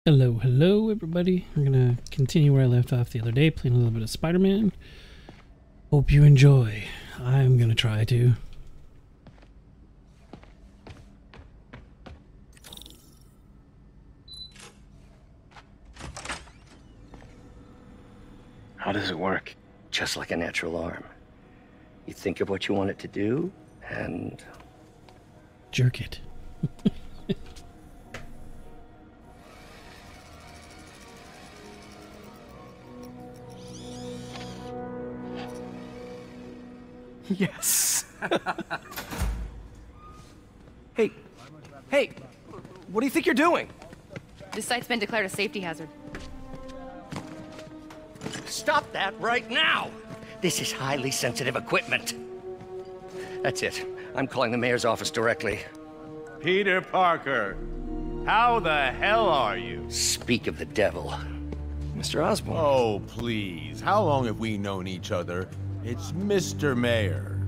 Hello, hello, everybody. We're gonna continue where I left off the other day, playing a little bit of Spider-Man. Hope you enjoy. I'm gonna try to. How does it work? Just like a natural arm. You think of what you want it to do, and... jerk it. Yes. Hey, what do you think you're doing? This site's been declared a safety hazard. Stop that right now! This is highly sensitive equipment. That's it. I'm calling the mayor's office directly. Peter Parker, how the hell are you? Speak of the devil. Mr. Osborn. Oh, please. How long have we known each other? It's Mr. Mayor.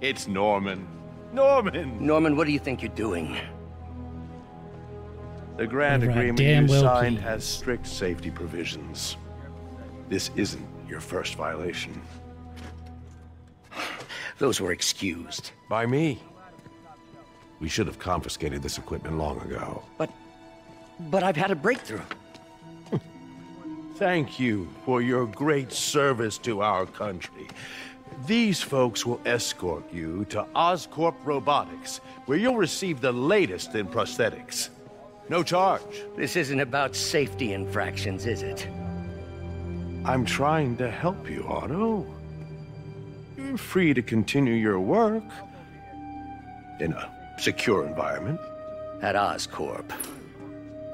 It's Norman. Norman, what do you think you're doing? The grant Right, agreement damn you well signed please. has strict safety provisions. This isn't your first violation. Those were excused. By me. We should have confiscated this equipment long ago. But I've had a breakthrough. Thank you for your great service to our country. These folks will escort you to Oscorp Robotics, where you'll receive the latest in prosthetics. No charge. This isn't about safety infractions, is it? I'm trying to help you, Otto. You're free to continue your work in a secure environment. At Oscorp.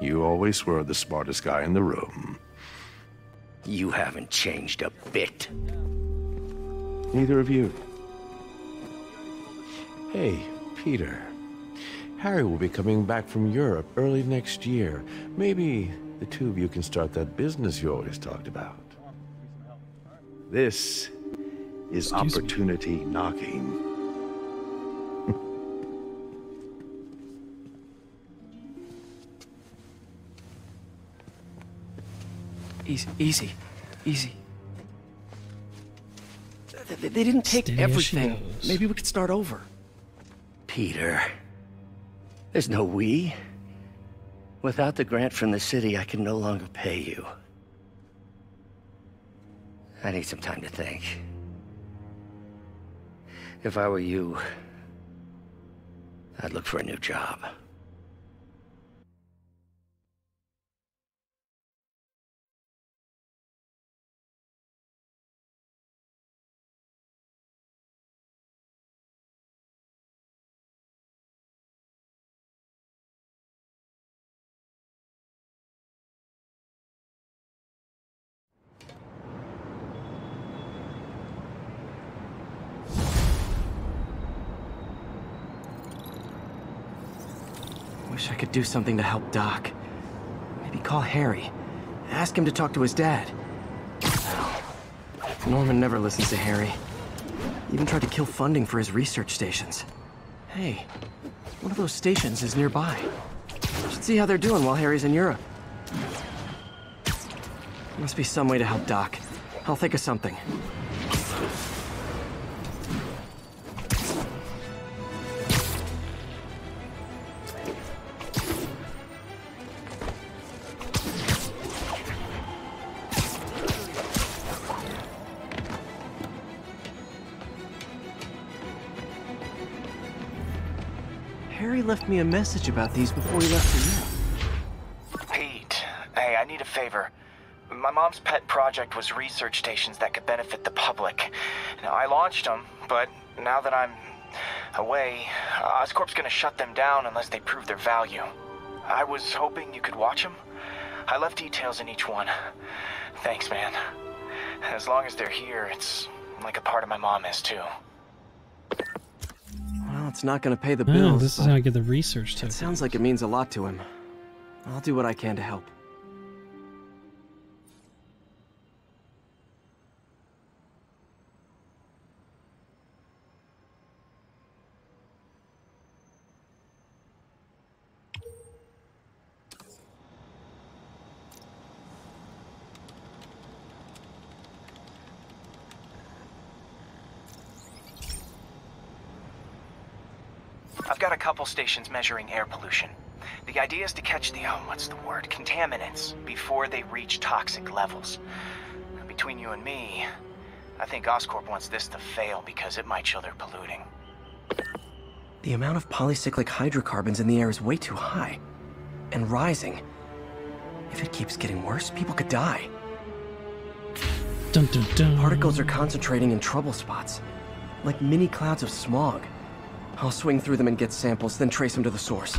You always were the smartest guy in the room. You haven't changed a bit. Neither of you. Hey, Peter. Harry will be coming back from Europe early next year. Maybe the two of you can start that business you always talked about. This is opportunity knocking. Easy. They didn't take Steady as she everything. goes. Maybe we could start over. Peter, there's no we. Without the grant from the city, I can no longer pay you. I need some time to think. If I were you, I'd look for a new job. Wish I could do something to help Doc. Maybe call Harry. Ask him to talk to his dad. Norman never listens to Harry. Even tried to kill funding for his research stations. Hey, one of those stations is nearby. Should see how they're doing while Harry's in Europe. Must be some way to help Doc. I'll think of something. Harry left me a message about these before he left for you. Pete, hey, I need a favor. My mom's pet project was research stations that could benefit the public. Now, I launched them, but now that I'm away, Oscorp's gonna shut them down unless they prove their value. I was hoping you could watch them. I left details in each one. Thanks, man. As long as they're here, it's like a part of my mom is, too. Well, it's not gonna pay the Oh, bills. this is how I get the research It token. sounds like it means a lot to him. I'll do what I can to help. I've got a couple stations measuring air pollution. The idea is to catch the, contaminants before they reach toxic levels. Between you and me, I think Oscorp wants this to fail because it might show they're polluting. The amount of polycyclic hydrocarbons in the air is way too high. And rising. If it keeps getting worse, people could die. Dun, dun, dun. Particles are concentrating in trouble spots, like mini clouds of smog. I'll swing through them and get samples, then trace them to the source.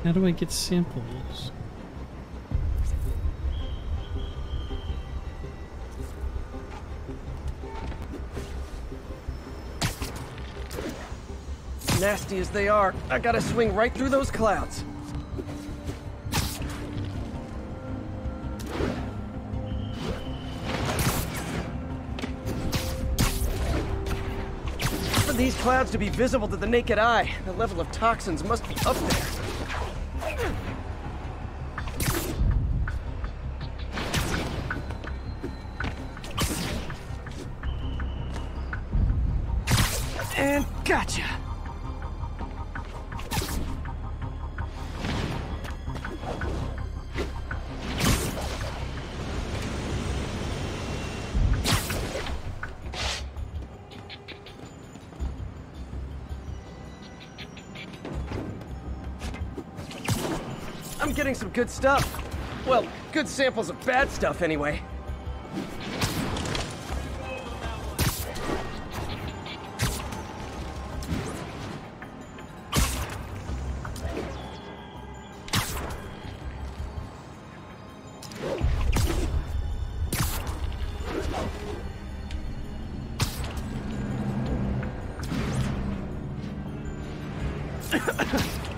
How do I get samples? Nasty as they are, I gotta swing right through those clouds. For these clouds to be visible to the naked eye, the level of toxins must be up there. And gotcha! I'm getting some good stuff. Well, good samples of bad stuff anyway.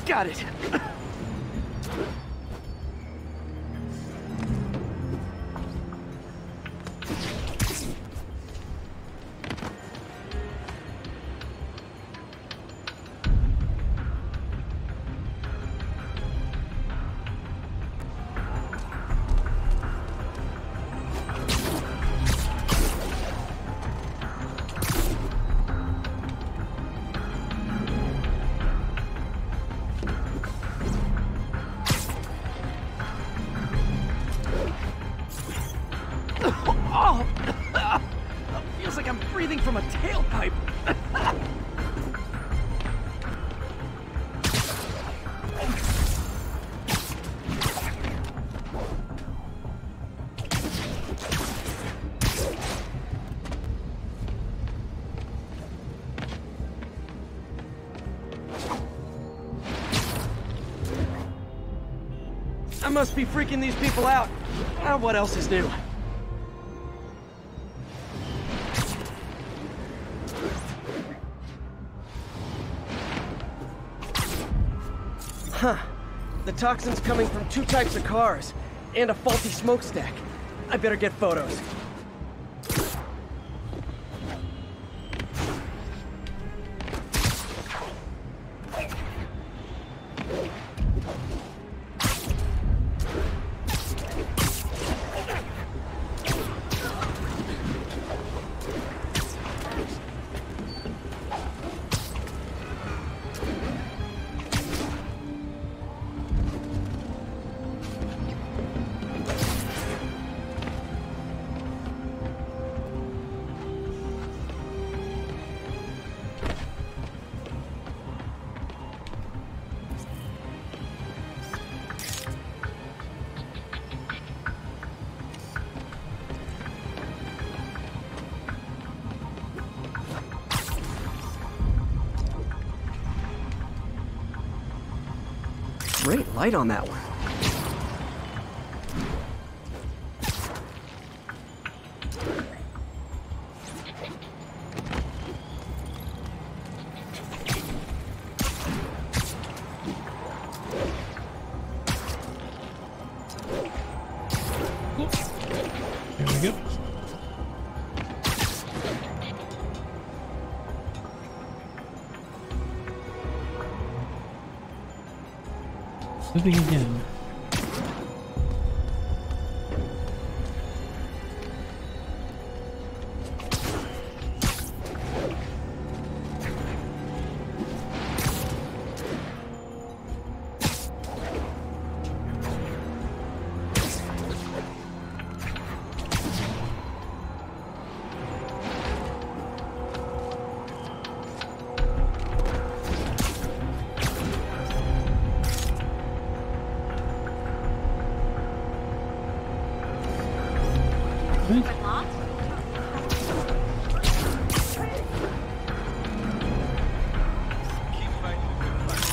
Got it. Oh! Feels like I'm breathing from a tailpipe. I must be freaking these people out. What else is new? Huh. The toxin's coming from two types of cars, and a faulty smokestack. I better get photos. Great light on that one. Moving again.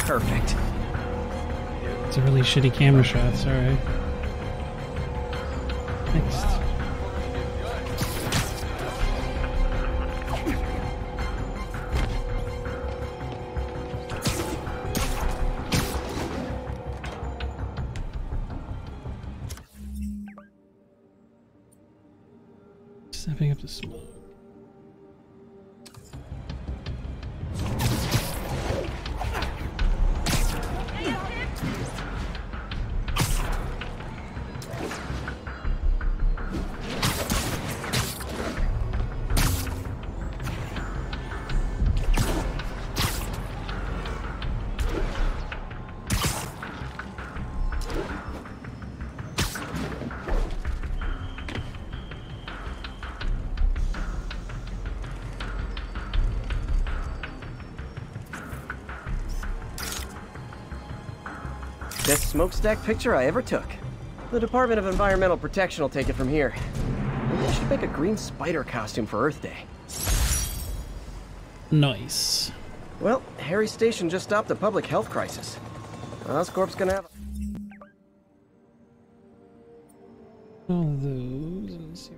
Perfect. It's a really shitty camera shot, sorry. Next. Stepping up the smoke. Best smokestack picture I ever took. The Department of Environmental Protection will take it from here. Maybe I should make a green spider costume for Earth Day. Nice. Well, Harry's station just stopped a public health crisis. Oscorp's gonna have... All those. Let's see.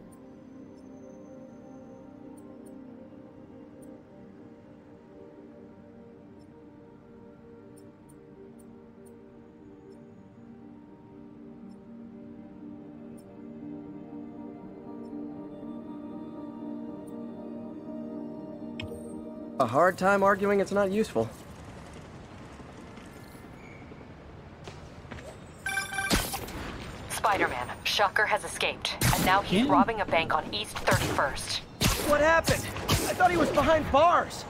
A hard time arguing it's not useful. Spider-Man, Shocker has escaped, and now he's robbing a bank on East 31st. What happened? I thought he was behind bars.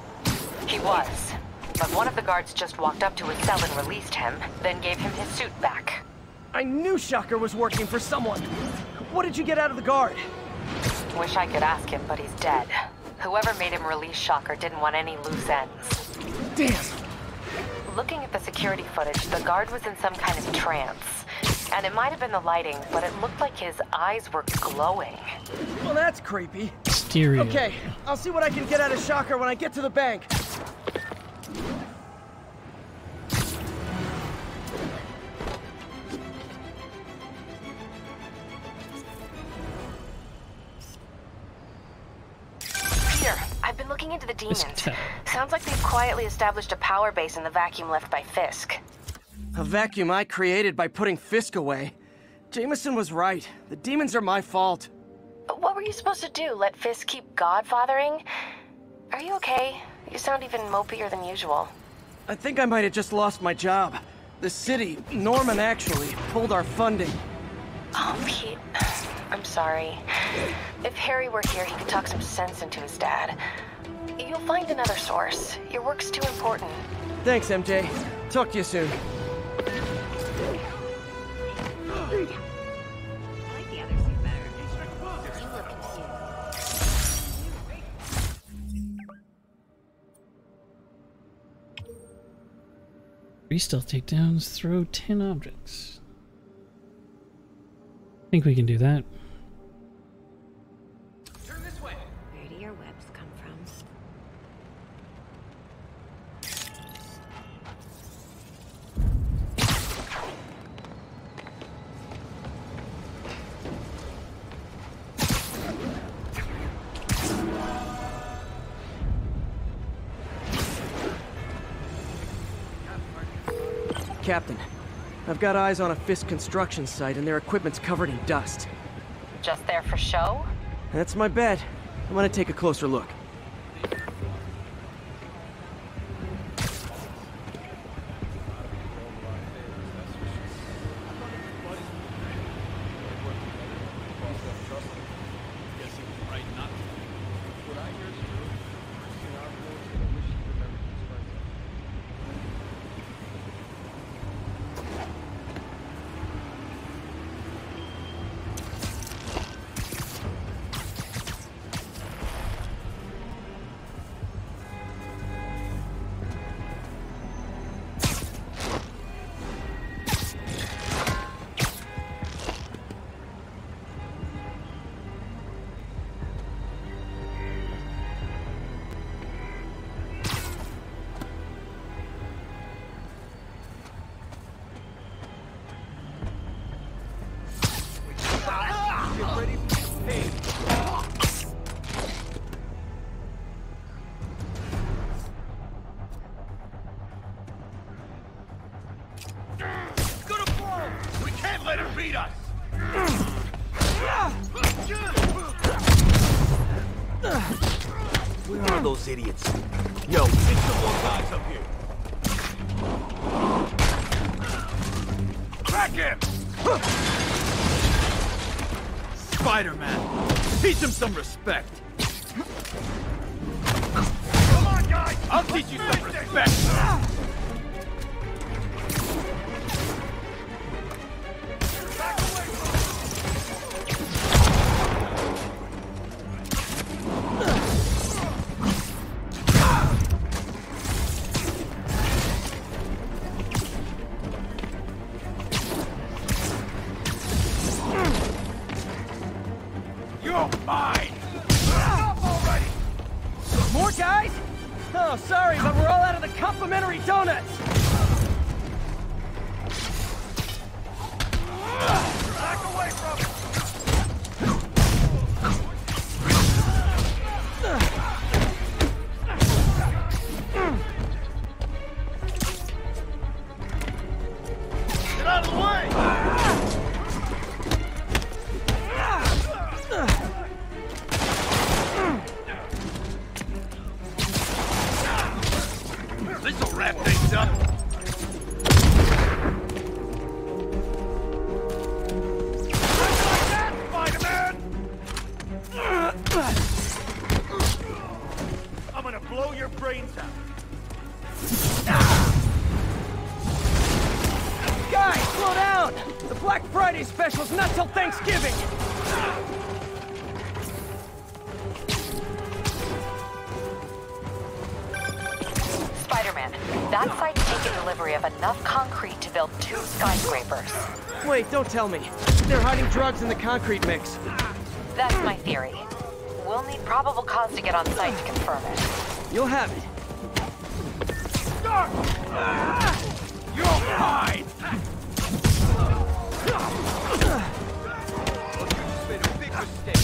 He was, but one of the guards just walked up to his cell and released him, then gave him his suit back. I knew Shocker was working for someone. What did you get out of the guard? Wish I could ask him, but he's dead. Whoever made him release Shocker didn't want any loose ends. Damn. Looking at the security footage, the guard was in some kind of trance. And it might have been the lighting, but it looked like his eyes were glowing. Well, that's creepy. Stereo. Okay, I'll see what I can get out of Shocker when I get to the bank. I've been looking into the demons. Sounds like they've quietly established a power base in the vacuum left by Fisk. A vacuum I created by putting Fisk away. Jameson was right. The demons are my fault. But what were you supposed to do? Let Fisk keep godfathering? Are you okay? You sound even mopier than usual. I think I might have just lost my job. The city, Norman actually, pulled our funding. Oh, Pete. I'm sorry. If Harry were here, he could talk some sense into his dad. You'll find another source. Your work's too important. Thanks, MJ. Talk to you soon. Three stealth takedowns, throw 10 objects. I think we can do that. Turn this way. Where do your webs come from? Captain, I've got eyes on a Fisk construction site and their equipment's covered in dust. Just there for show? That's my bet. I'm gonna take a closer look. Where are those idiots? Yo, get some more guys up here. Crack him! Spider-Man, teach him some respect. Come on, guys! I'll teach you some respect! Back away from You're mine! Stop already! More guys? Oh, sorry, but we're all out of the complimentary donuts! Back away from it! Get out of the way! This'll wrap things up. Like that, Spider-Man! I'm gonna blow your brains out. Guys, slow down! The Black Friday special's not till Thanksgiving! Spider-Man, that site's taken delivery of enough concrete to build 2 skyscrapers. Wait, don't tell me. They're hiding drugs in the concrete mix. That's my theory. We'll need probable cause to get on site to confirm it. You'll have it. You're mine! You just made a big mistake.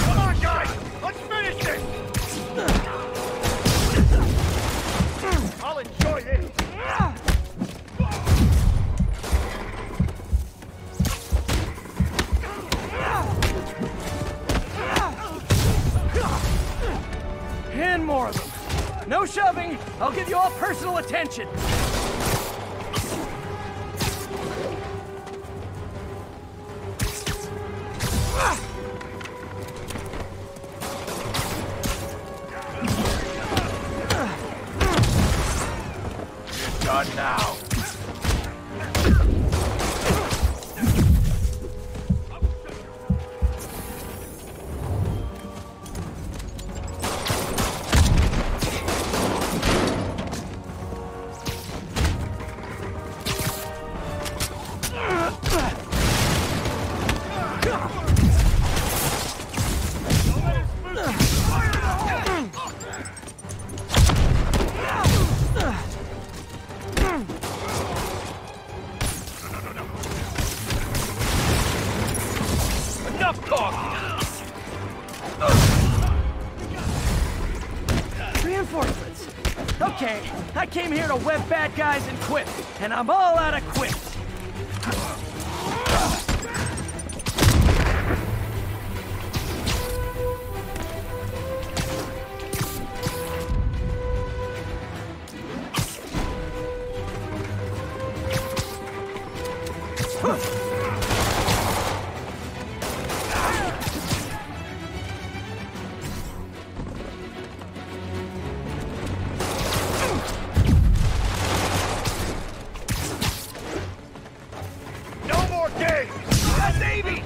Come on, guys! Let's finish this! I'll enjoy this! And more of them. No shoving. I'll give you all personal attention. You're done now. Enough talk! Reinforcements. Okay, I came here to web bad guys and quit, and I'm all out of quits. No more games! That's Amy!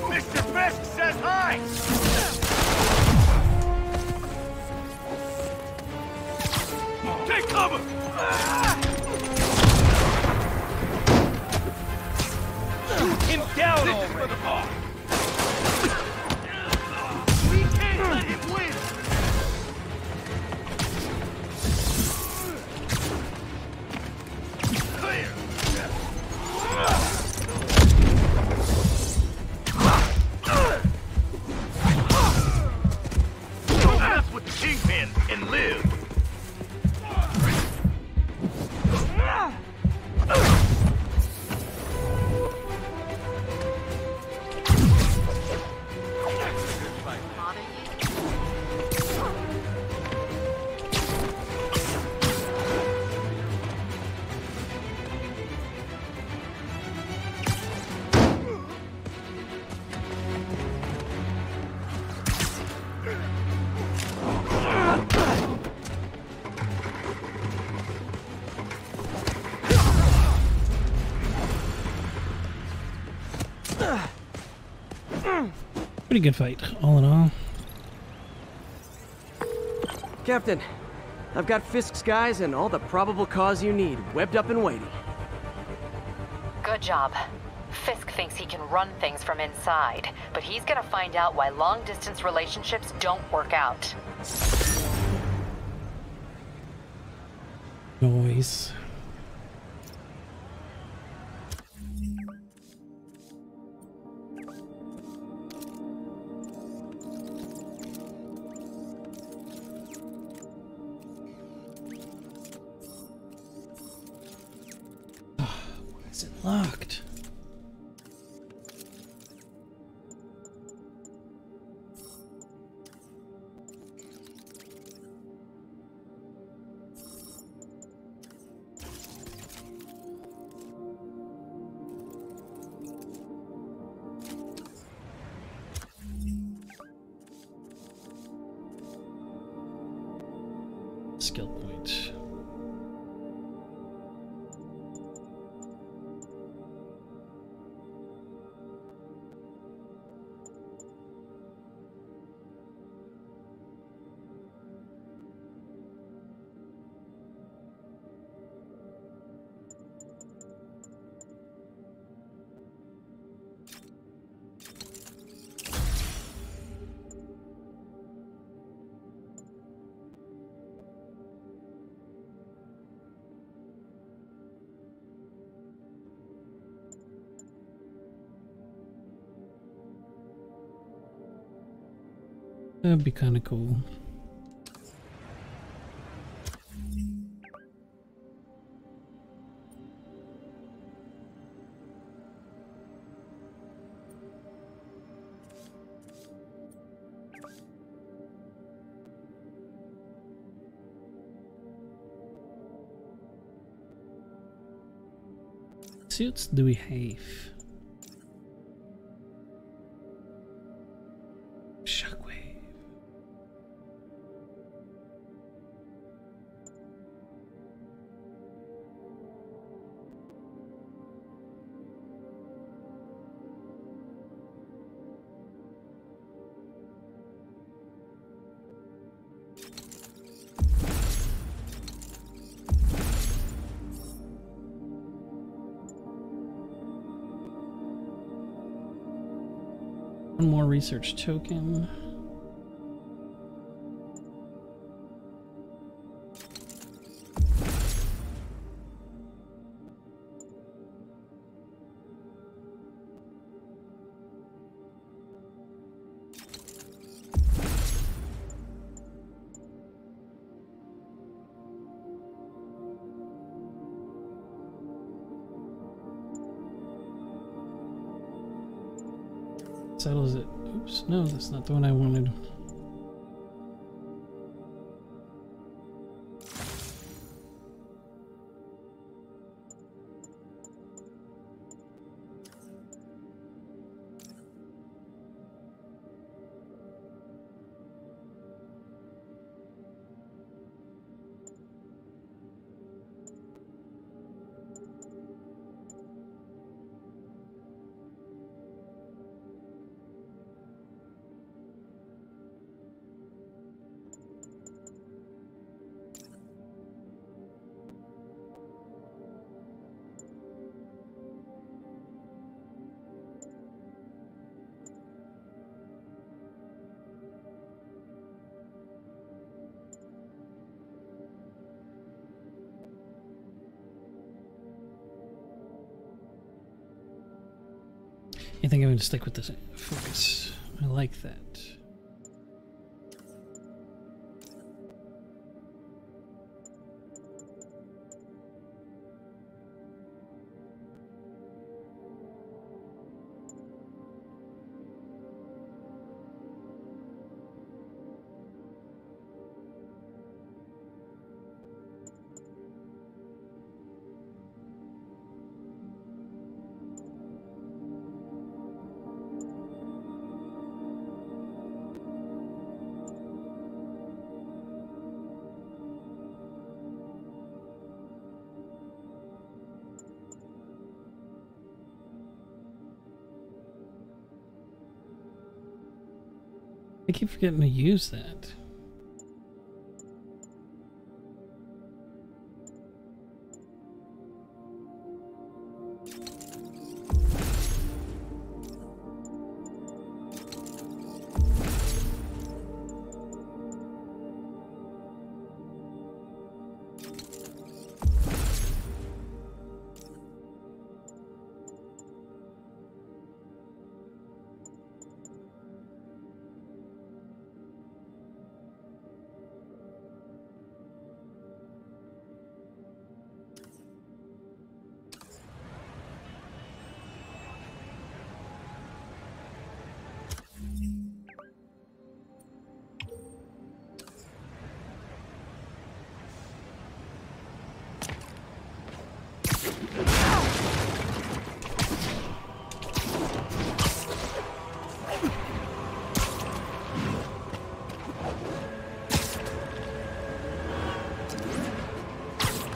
Mr. Fisk says hi! him down already! We can't let him win! Don't mess with the Kingpin and live! Pretty good fight, all in all. Captain, I've got Fisk's guys and all the probable cause you need, webbed up and waiting. Good job. Fisk thinks he can run things from inside, but he's gonna find out why long-distance relationships don't work out. Noise. Locked. Skill point. That'd be kind of cool. Suits do we have? Shockwave. One more research token. Settles it. Oops, no, that's not the one I wanted. I think I'm going to stick with this focus. I like that. I keep forgetting to use that.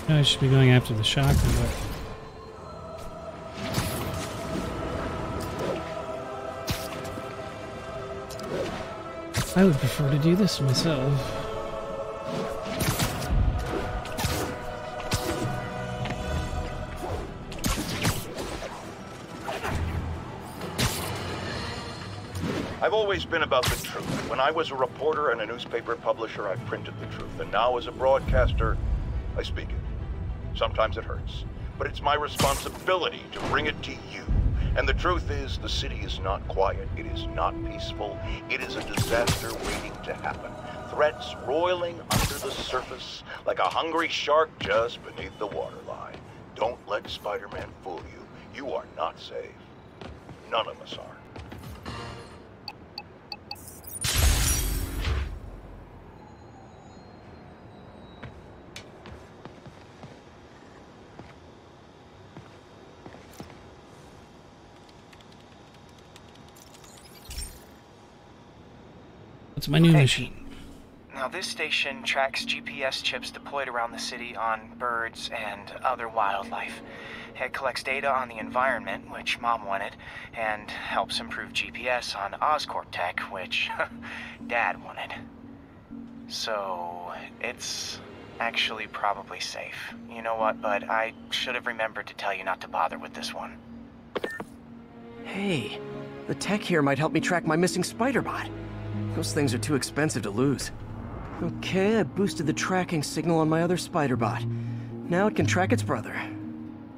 I should be going after the shotgun, but I would prefer to do this myself. I've always been about the truth. When I was a reporter and a newspaper publisher, I printed the truth. And now as a broadcaster, I speak it. Sometimes it hurts, but it's my responsibility to bring it to you. And the truth is, the city is not quiet. It is not peaceful. It is a disaster waiting to happen. Threats roiling under the surface like a hungry shark just beneath the waterline. Don't let Spider-Man fool you. You are not safe. None of us are. What's my new machine? Now this station tracks GPS chips deployed around the city on birds and other wildlife. It collects data on the environment, which Mom wanted, and helps improve GPS on Oscorp tech, which Dad wanted. So it's actually probably safe. You know what, bud? I should have remembered to tell you not to bother with this one. Hey, the tech here might help me track my missing Spider-Bot. Those things are too expensive to lose. Okay, I boosted the tracking signal on my other Spider-Bot. Now it can track its brother.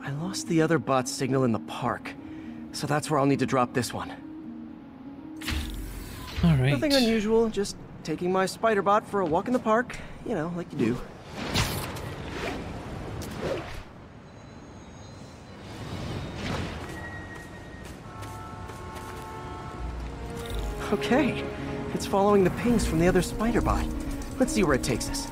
I lost the other bot's signal in the park, so that's where I'll need to drop this one. Alright. Nothing unusual, just taking my Spider-Bot for a walk in the park. You know, like you do. Okay. It's following the pings from the other Spider-Bot. Let's see where it takes us.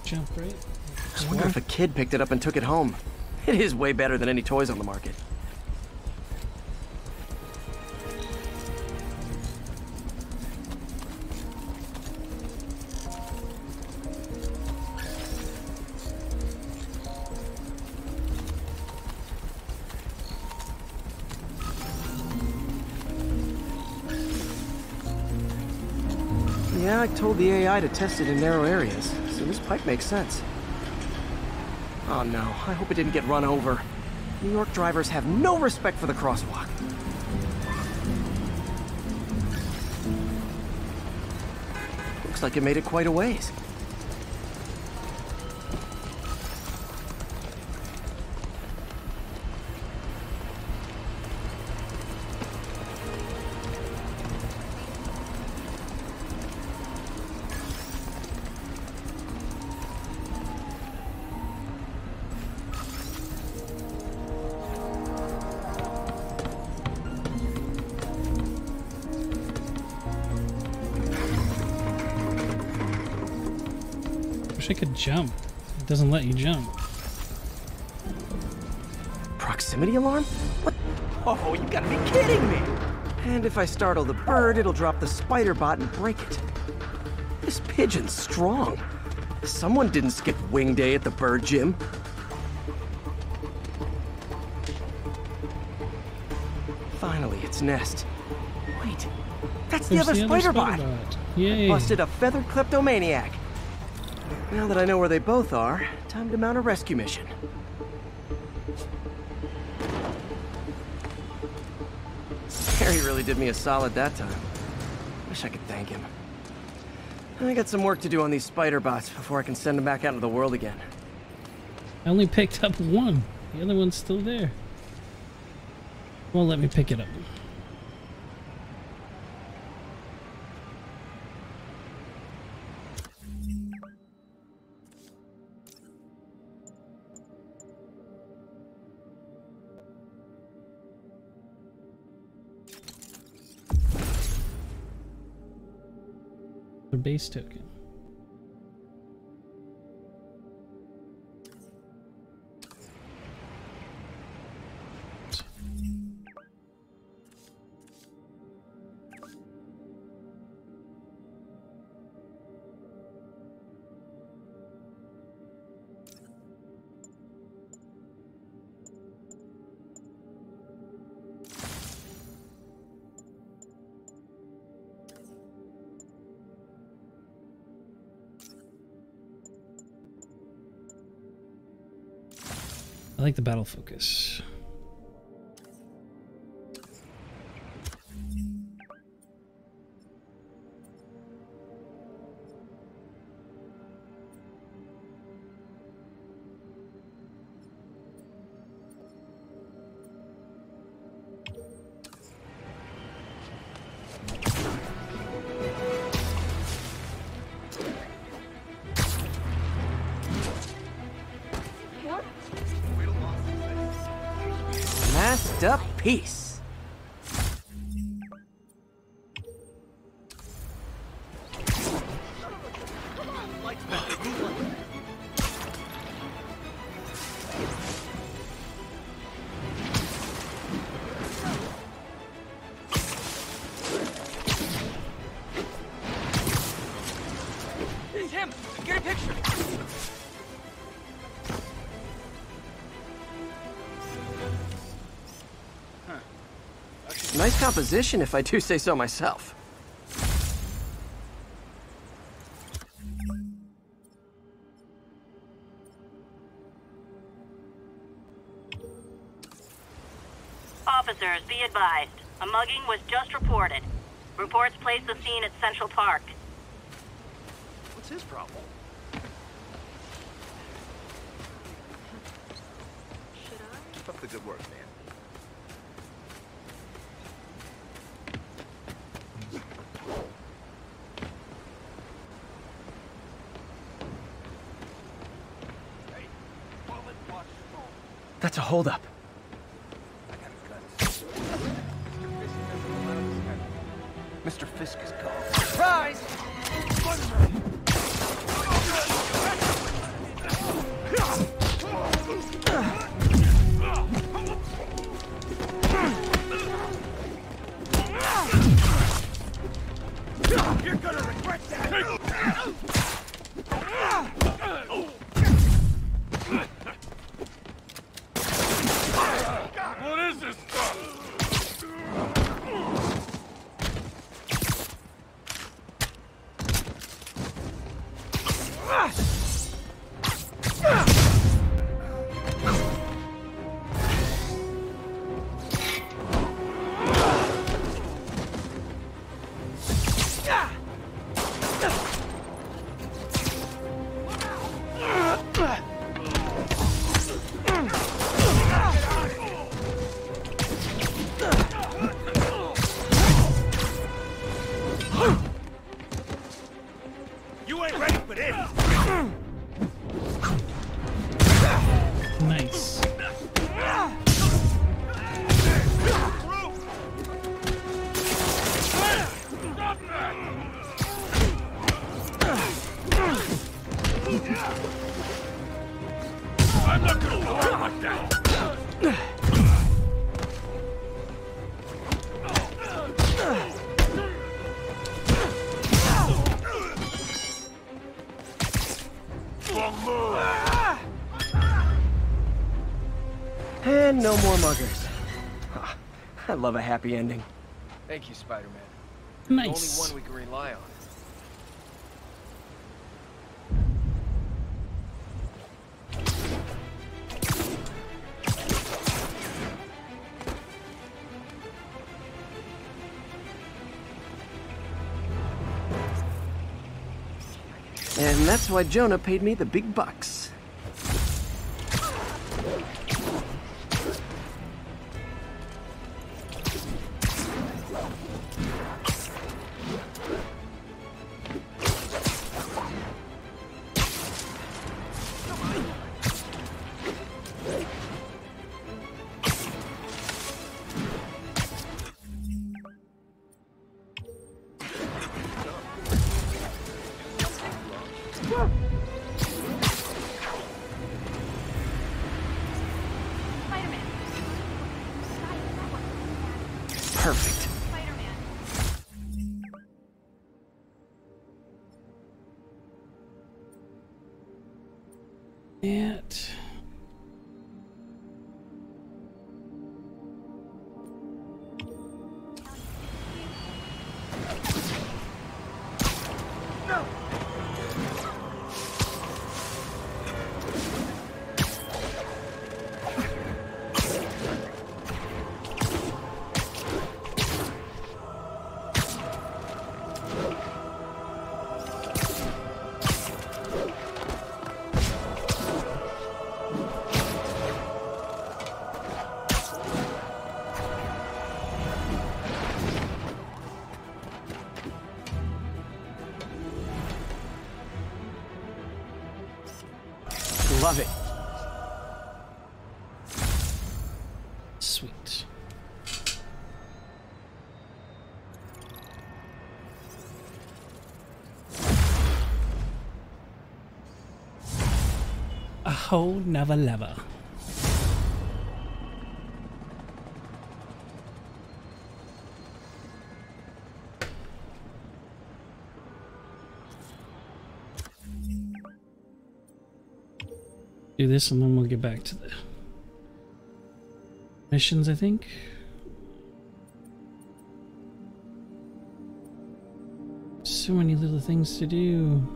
Jump right. I wonder if a kid picked it up and took it home. It is way better than any toys on the market. Yeah, I told the AI to test it in narrow areas, so this pipe makes sense. Oh no, I hope it didn't get run over. New York drivers have no respect for the crosswalk. Looks like it made it quite a ways. I could jump. It doesn't let you jump. Proximity alarm? What? Oh, you gotta be kidding me! And if I startle the bird, it'll drop the spider bot and break it. This pigeon's strong. Someone didn't skip wing day at the bird gym. Finally, its nest. Wait, that's the other spider bot! Yay! I busted a feathered kleptomaniac. Now that I know where they both are, time to mount a rescue mission. Harry really did me a solid that time. Wish I could thank him. I got some work to do on these spider bots before I can send them back out into the world again. I only picked up one. The other one's still there. Won't let me pick it up. Base token. I like the battle focus. Peace. It's him! Get a picture! Nice composition, if I do say so myself. Officers, be advised. A mugging was just reported. Reports place the scene at Central Park. What's his problem? Keep up the good work, man. That's a holdup. Mr. Fisk is gone. Surprise! You're gonna regret that! What is this stuff? I'm not gonna go out like that. And no more muggers. I love a happy ending. Thank you, Spider-Man. Nice. The only one we can rely on. And that's why Jonah paid me the big bucks. Perfect. It. Love it. Sweet. A whole nother level. Do this and then we'll get back to the missions, I think. So many little things to do.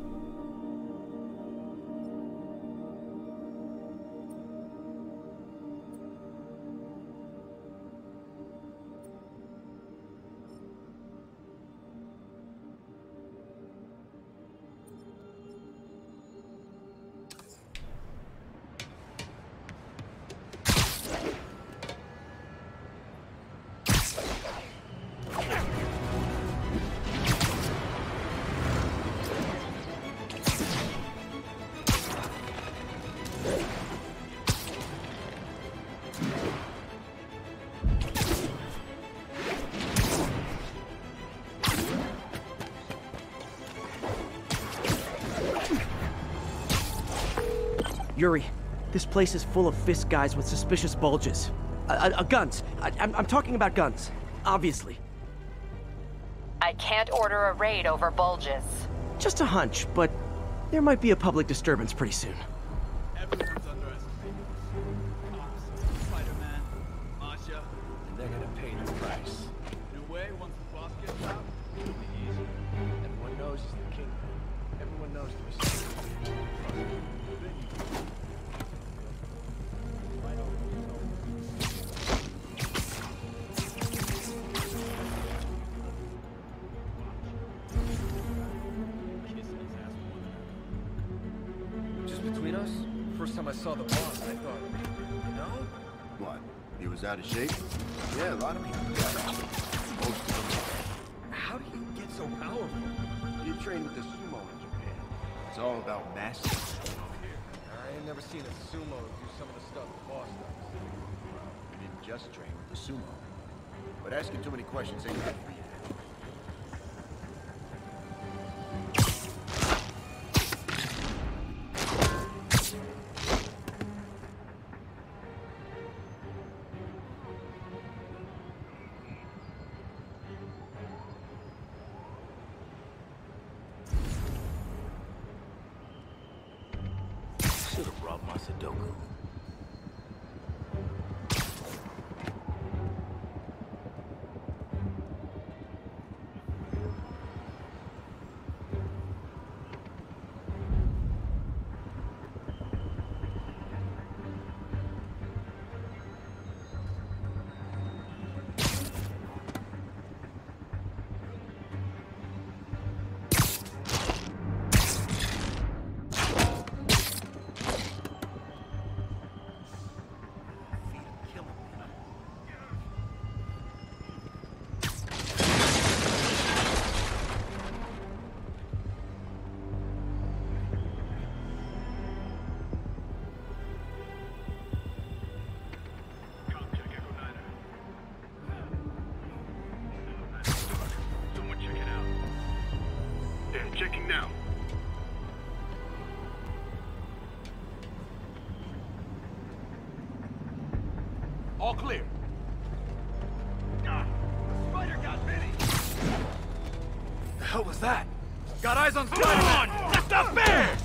Yuri, this place is full of Fisk guys with suspicious bulges. Guns. I'm talking about guns, obviously. I can't order a raid over bulges. Just a hunch, but there might be a public disturbance pretty soon. Everyone's underestimating us. Spider-Man, Masha, and they're gonna pay the price. In a way, once the boss gets out, it'll be easy. Everyone knows he's the king. Everyone knows the mistake. Just between us, first time I saw the boss, I thought, no? What? He was out of shape? Yeah, a lot of people got out. Most of them. How do you get so powerful? You train with the sumo in Japan. It's all about mastery. I ain't never seen a sumo do some of the stuff the boss does. You didn't just train with the sumo. But asking too many questions ain't good for you. have brought my Sudoku. Checking now. All clear. Ah, the spider got Vinny. The hell was that? Got eyes on Spider-Man! That's not fair!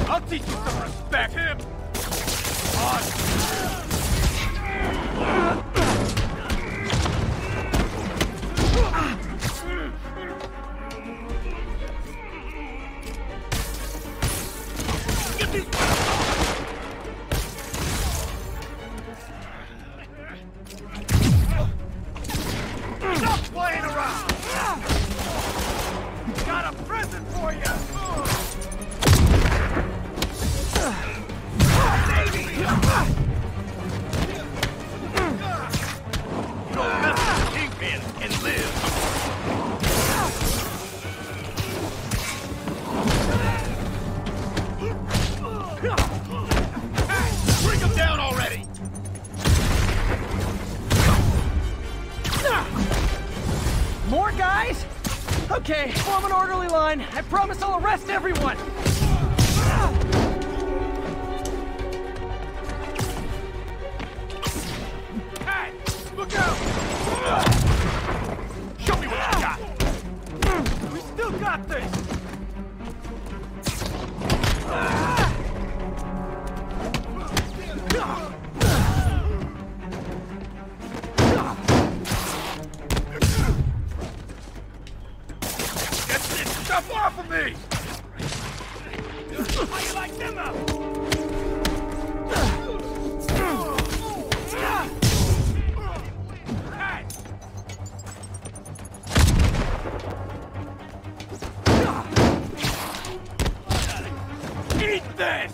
I'll teach you some respect! Him! Get these... Stop playing around! Got a present for you! Don't mess with Kingpin and live! Hey, bring him down already! More guys? Okay, form an orderly line. I promise I'll arrest everyone. Hey! Look out! Show me what you got! We still got this! Get this stuff off of me! How you like them up? Eat this!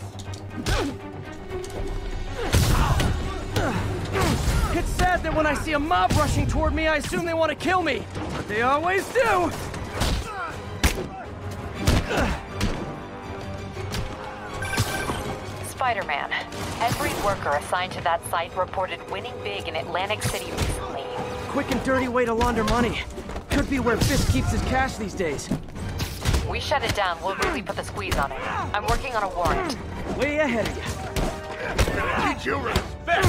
It's sad that when I see a mob rushing toward me, I assume they want to kill me. But they always do. Spider-Man, every worker assigned to that site reported winning big in Atlantic City recently. Quick and dirty way to launder money. Could be where Fisk keeps his cash these days. We shut it down, we'll really put the squeeze on it. I'm working on a warrant. Way ahead of you. Need your respect!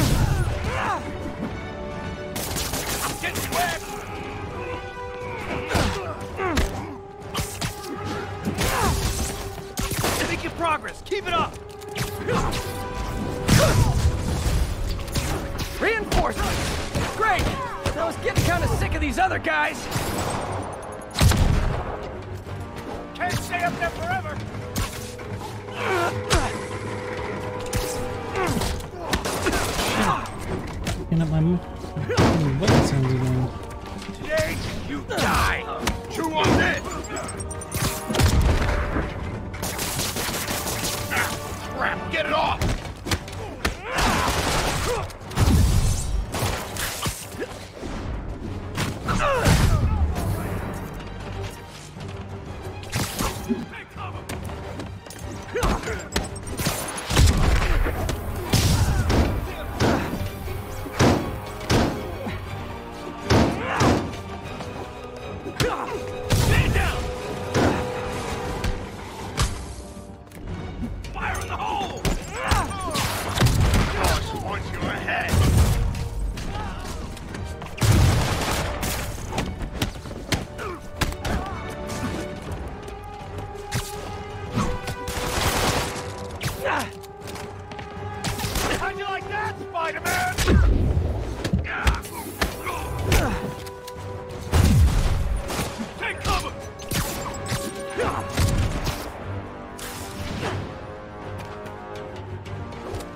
I'm getting wet! Making progress. Keep it up. Reinforcements! Great! I was getting kind of sick of these other guys. Can't stay up there forever. Picking up my button sounds again. Today, you die! Chew on this! Crap, get it off! Stand down! Fire in the hole!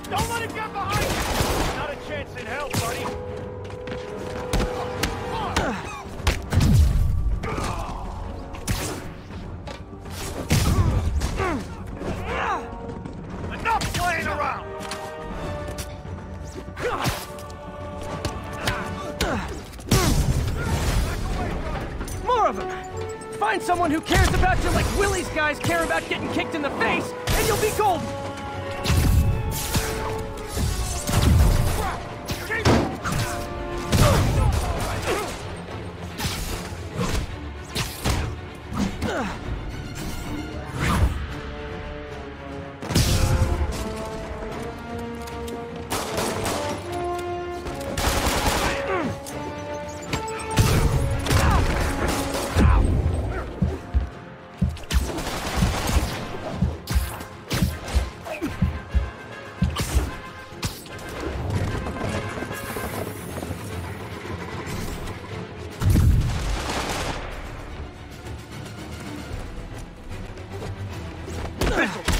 Don't let him get behind you! Not a chance in hell, buddy! Enough playing around! More of them! Find someone who cares about you like Willie's guys care about getting kicked in the face, and you'll be golden!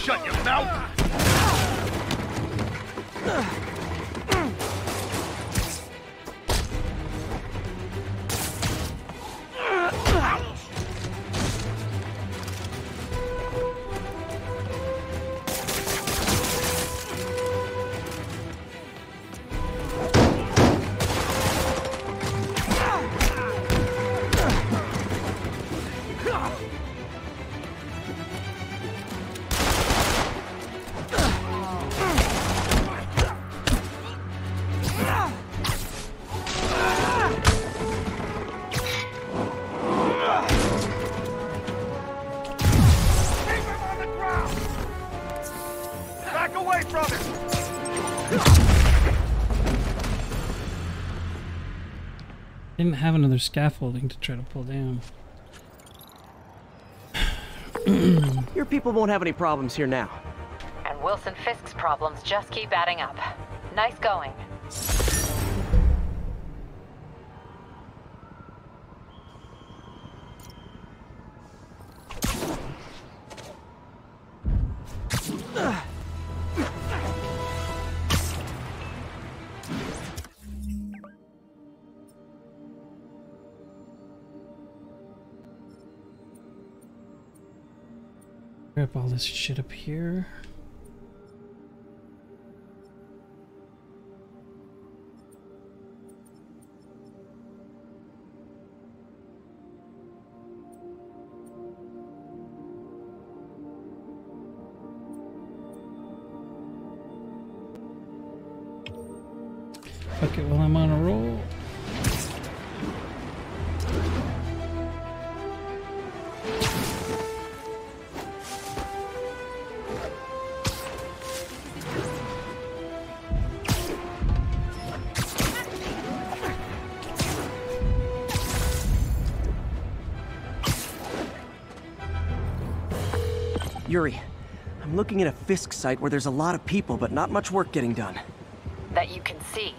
Shut your mouth! Didn't have another scaffolding to try to pull down. Your people won't have any problems here now. And Wilson Fisk's problems just keep adding up. Nice going. Grab all this shit up here. Fuck it while I'm on a roll. Yuri, I'm looking at a Fisk site where there's a lot of people, but not much work getting done. That you can see.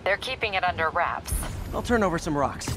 They're keeping it under wraps. I'll turn over some rocks.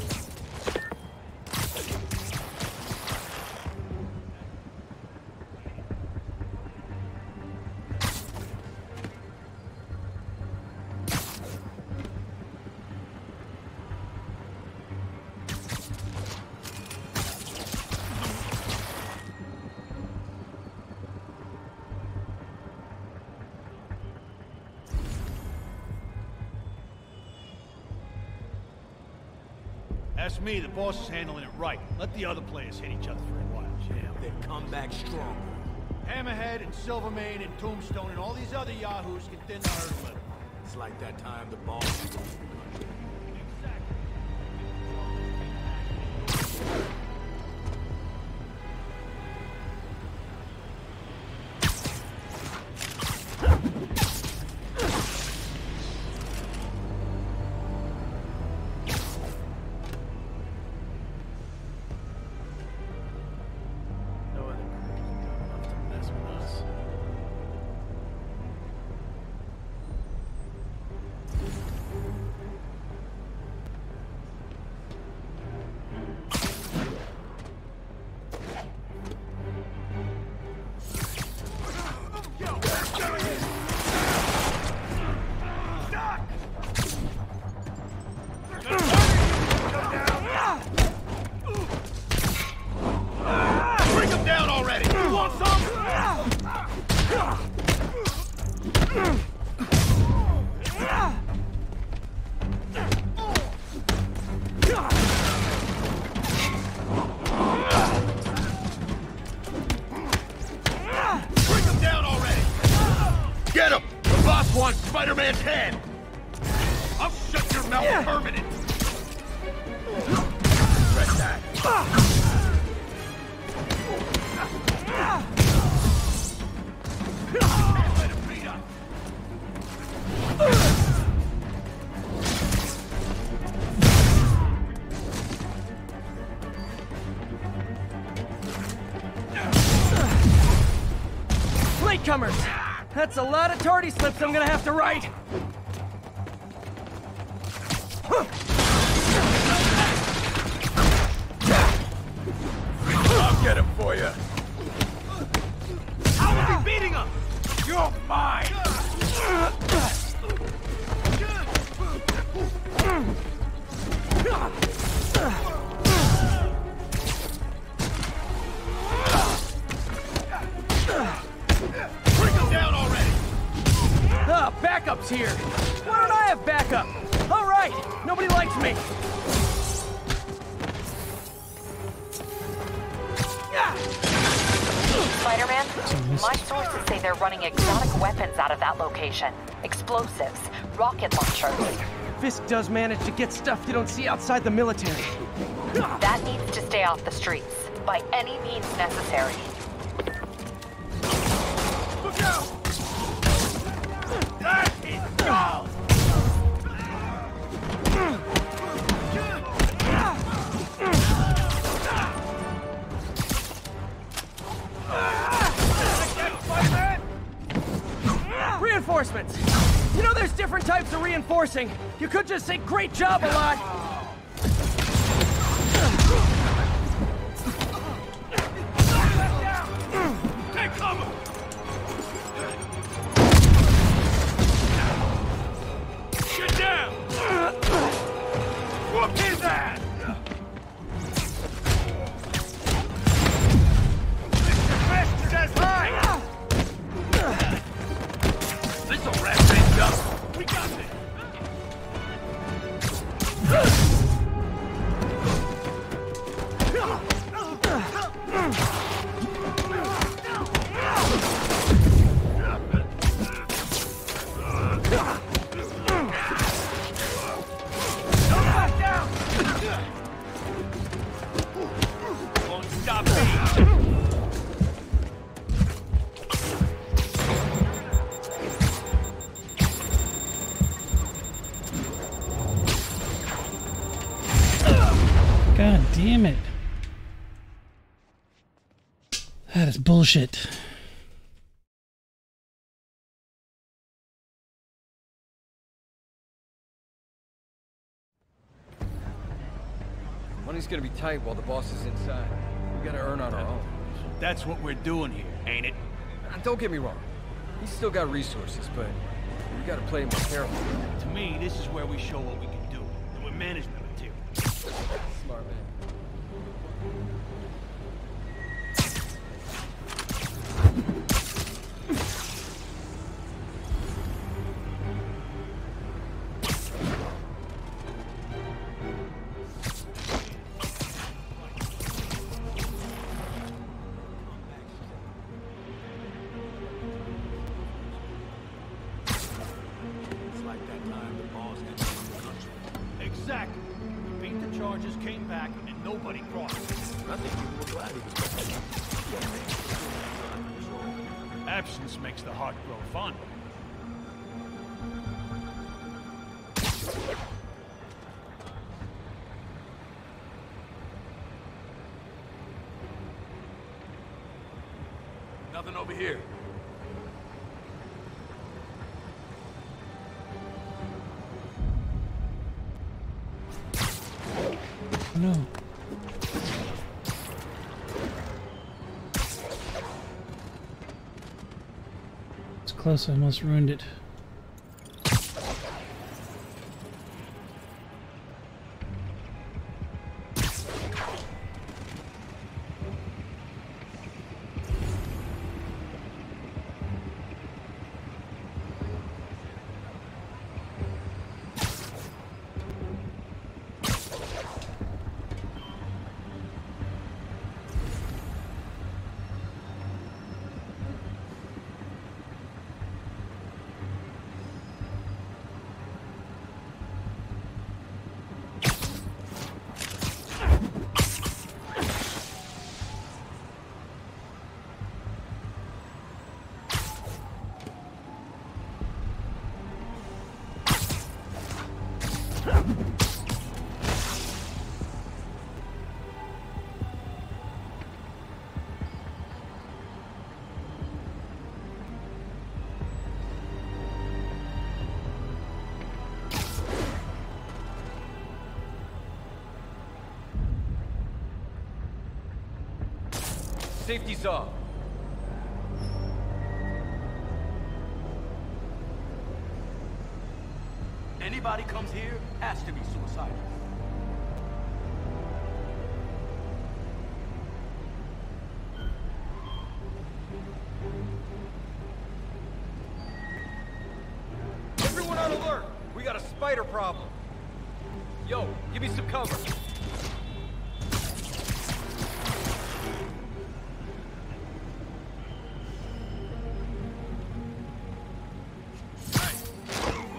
Ask me, the boss is handling it right. Let the other players hit each other for a while. Yeah, they come back stronger. Hammerhead and Silvermane and Tombstone and all these other yahoos can thin the herd a little. It's like that time the boss was going to the country. Boss wants Spider-Man's head! I'll shut your mouth permanent! Press that. Let him beat up. Latecomers! That's a lot of tardy slips I'm gonna have to write! I'll get him for you. How are we beating him? You're mine! Bring him down already! Ah, backup's here! Why don't I have backup? Alright! Nobody likes me! Spider-Man, my sources say they're running exotic weapons out of that location. Explosives, rocket launchers. Fisk does manage to get stuff you don't see outside the military. That needs to stay off the streets, by any means necessary. Look out! That is gone! Reinforcements! You know there's different types of reinforcing. You could just say great job a lot. Take cover! Get down! Whoop his ass! Mr. Bastard as high! This'll wrap things up. We got this. Won't stop me. God damn it. That is bullshit. Money's gonna be tight while the boss is inside. We gotta earn on our own. That's what we're doing here, ain't it? And don't get me wrong. He's still got resources, but we gotta play more carefully. To me, this is where we show what we can do. And we're management material. Smart man. It's like that time the boss had the country. Exactly. We beat the charges, came back, and nobody crossed. I think you were glad he was back. Absence makes the heart grow fond. Nothing over here. No. It's close, I almost ruined it. Safety's off. Anybody comes here has to be suicidal. Everyone on alert! We got a spider problem. Yo, give me some cover.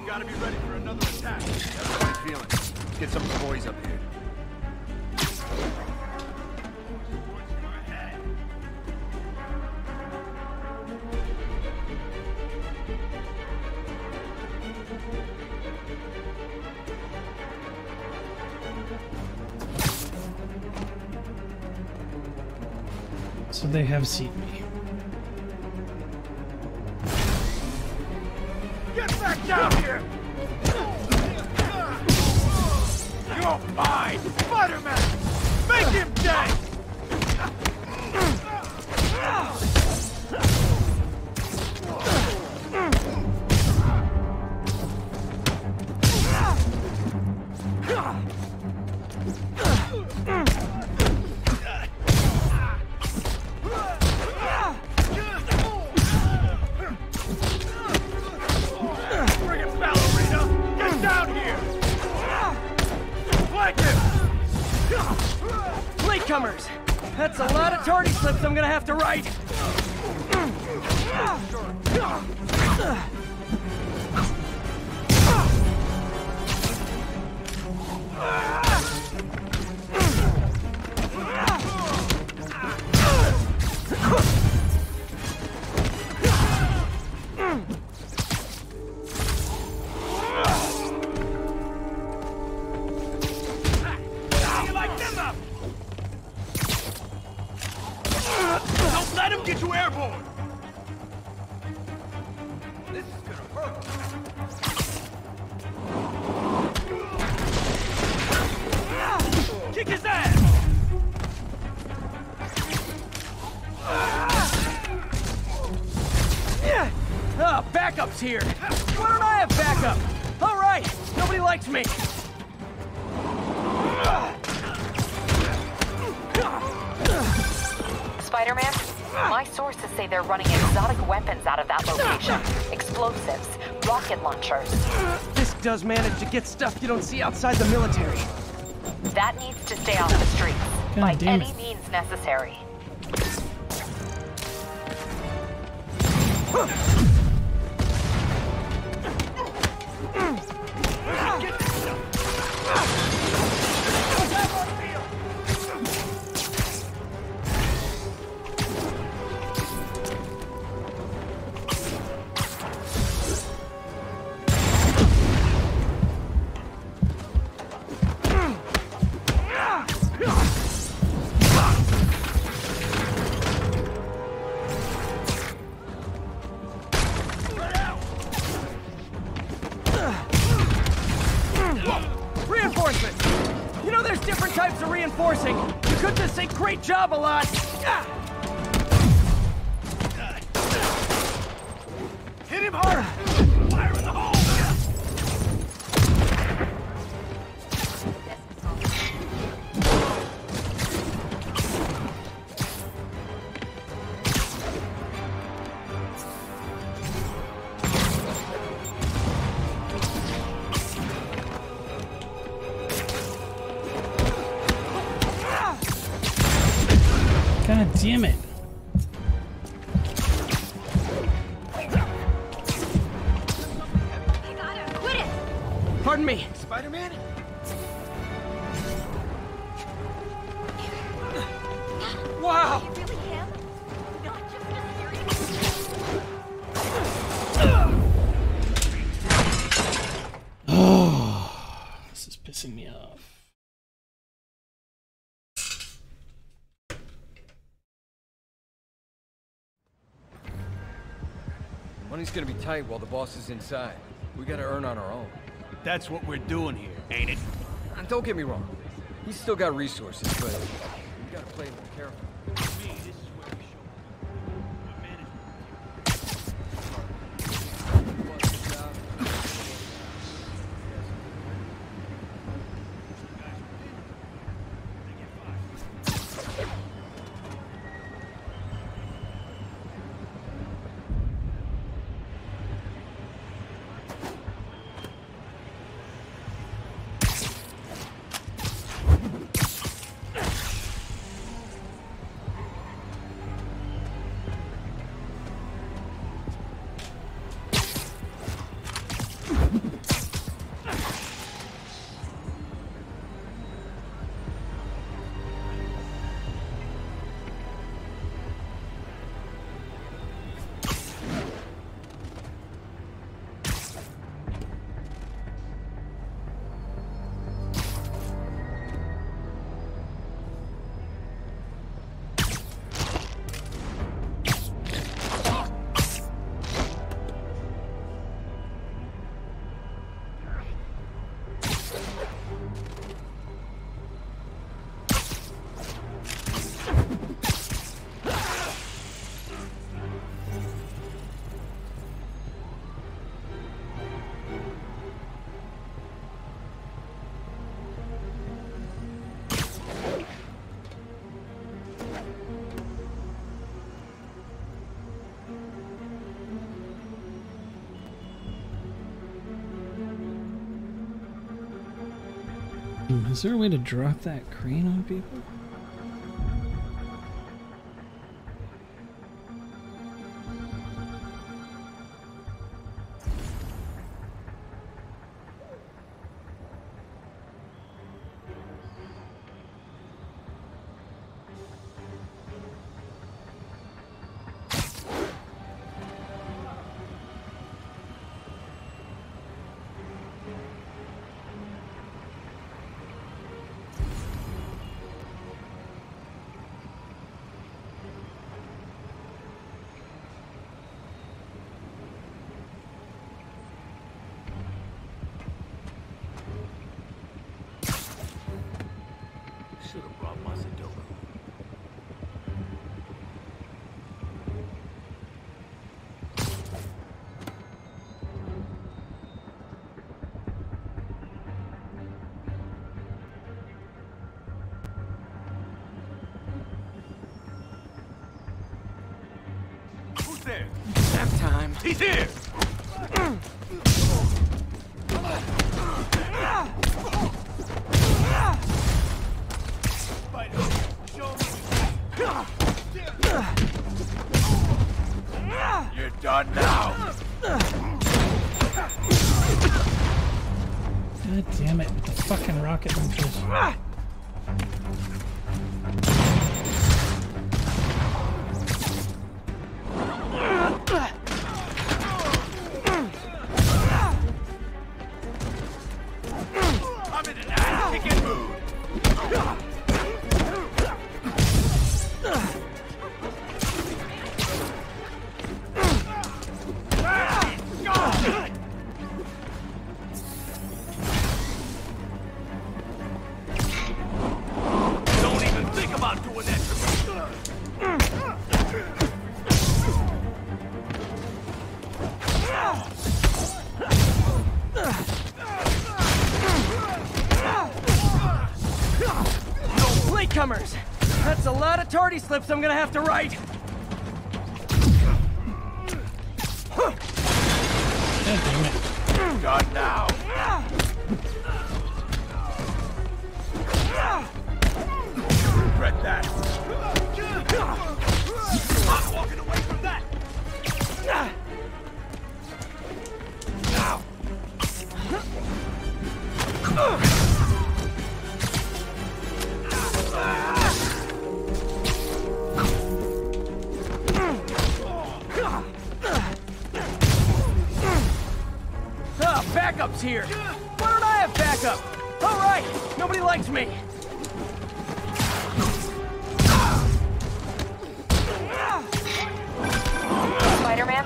You gotta be ready for another attack. That's my feeling. Let's get some of the boys up here. So they have seen me. Get back down here! You're mine! Spider-Man! Make him dead! Bring it, ballerina! Get down here! Flank him! Latecomers! That's a lot of tardy slips I'm gonna have to write! You like them up! Don't let him get you airborne! This is gonna hurt. Kick his ass! Ah, backup's here! Why don't I have backup? Alright! Nobody likes me! Spider-Man, my sources say they're running exotic weapons out of that location. Explosives, rocket launchers. This does manage to get stuff you don't see outside the military. That needs to stay off the streets, by any means necessary. Reinforcements! You know there's different types of reinforcing. You could just say great job a lot. Hit him hard! Fire in the hole! God damn it. Pardon me. Spider-Man? Wow! Oh, this is pissing me off. Money's gonna be tight while the boss is inside. We gotta earn on our own. That's what we're doing here, ain't it? And don't get me wrong. He's still got resources, but we gotta play a little careful. To me, this is where we Is there a way to drop that crane on people? Should have brought my Sudoku. Who's there? Nap time. He's here! You're done now. God damn it, with the fucking rocket launchers. I'm in an ass-kicking mood! Don't even think about doing that to me! Latecomers! That's a lot of tardy slips I'm gonna have to write. God damn it. Done now. Regret that. I'm walking away from that! Now! Backup's here. Why don't I have backup? All right, nobody likes me. Spider-Man,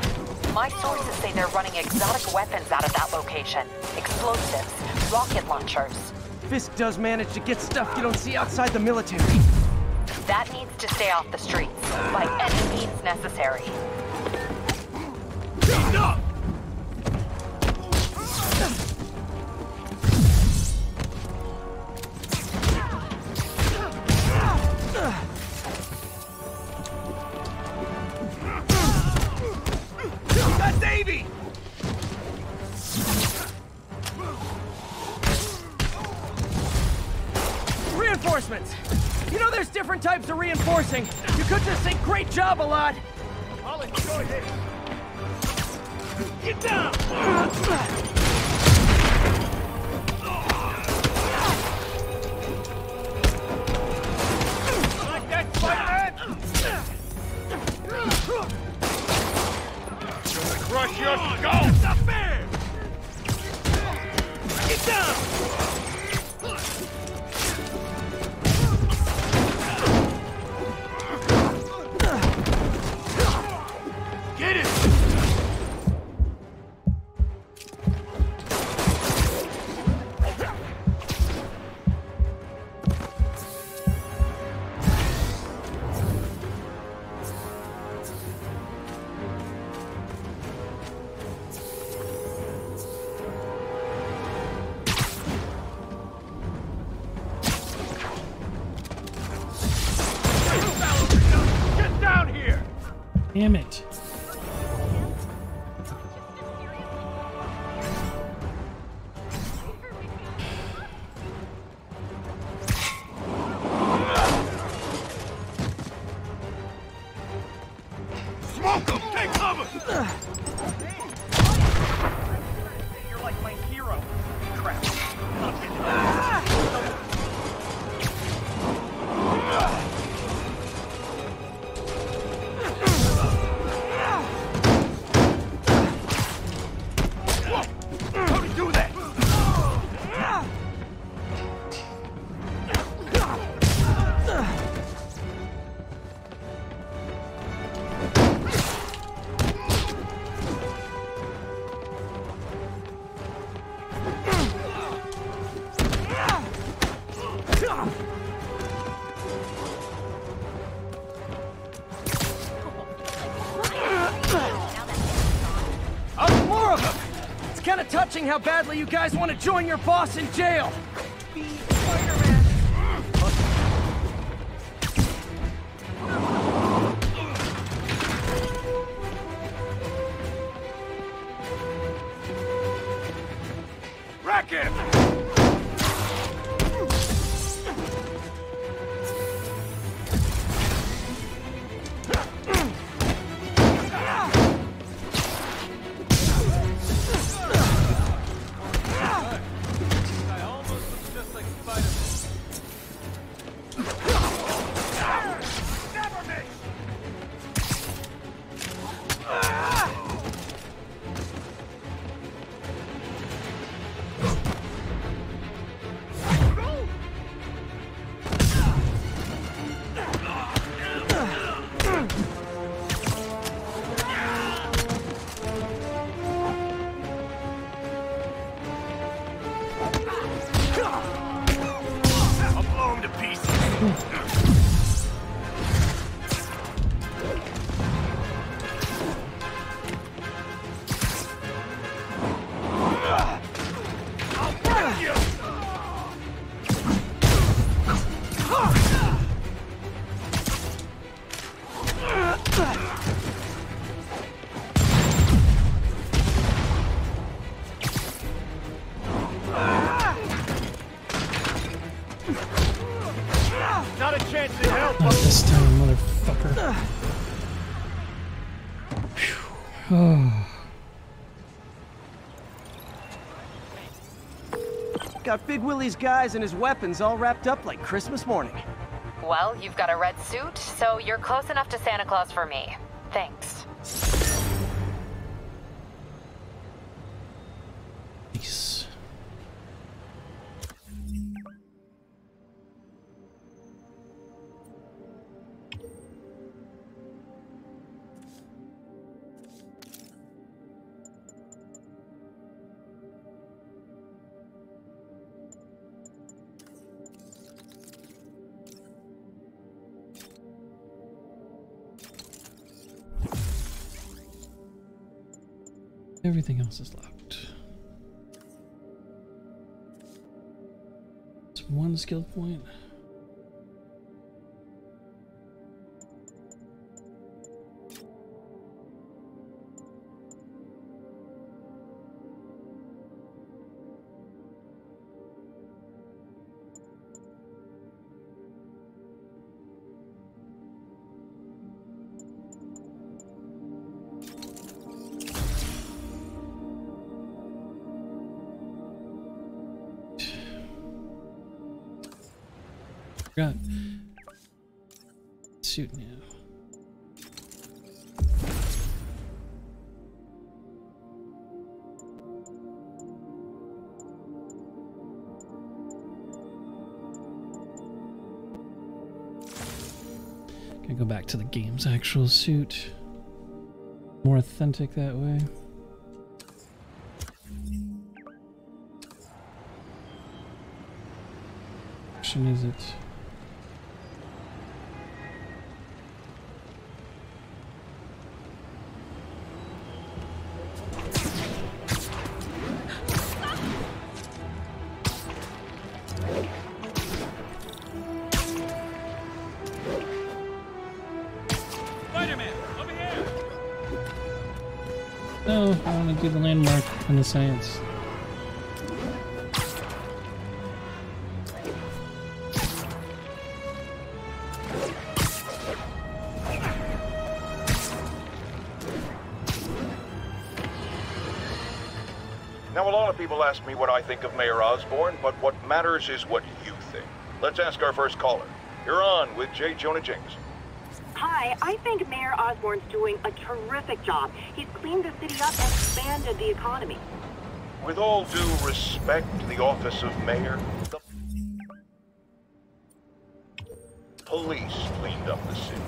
my sources say they're running exotic weapons out of that location. Explosives, rocket launchers. Fisk does manage to get stuff you don't see outside the military. That needs to stay off the streets, by any means necessary. Enough! That's Davey! Reinforcements! You know there's different types of reinforcing. You could just say great job a lot. I'll enjoy this. Get down! Like that, Spider-Man? Crush your skull! That's not fair! Get down! Get it! touching how badly you guys want to join your boss in jail. Be Spider-Man. Wreck him! Not a chance to help. Not this time, motherfucker. Oh. Got Big Willie's guys and his weapons all wrapped up like Christmas morning. Well, you've got a red suit, so you're close enough to Santa Claus for me. Thanks. Peace. Everything else is locked. It's one skill point. Got suit now. Gonna go back to the game's actual suit. More authentic that way. Which one is it? No, I want to do the landmark and the science. Now, a lot of people ask me what I think of Mayor Osborn, but what matters is what you think. Let's ask our first caller. You're on with J. Jonah Jameson. Hi, I think Mayor Osborn's doing a terrific job. He's cleaned the city up and expanded the economy. With all due respect to the office of mayor, the police cleaned up the city,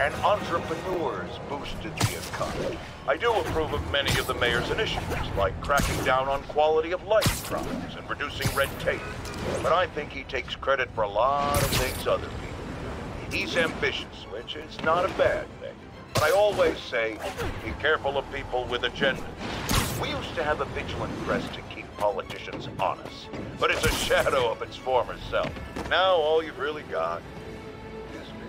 and entrepreneurs boosted the economy. I do approve of many of the mayor's initiatives, like cracking down on quality of life crimes and reducing red tape. But I think he takes credit for a lot of things other people do. He's ambitious, which is not a bad thing. But I always say, be careful of people with agendas. We used to have a vigilant press to keep politicians honest, but it's a shadow of its former self. Now all you've really got is me.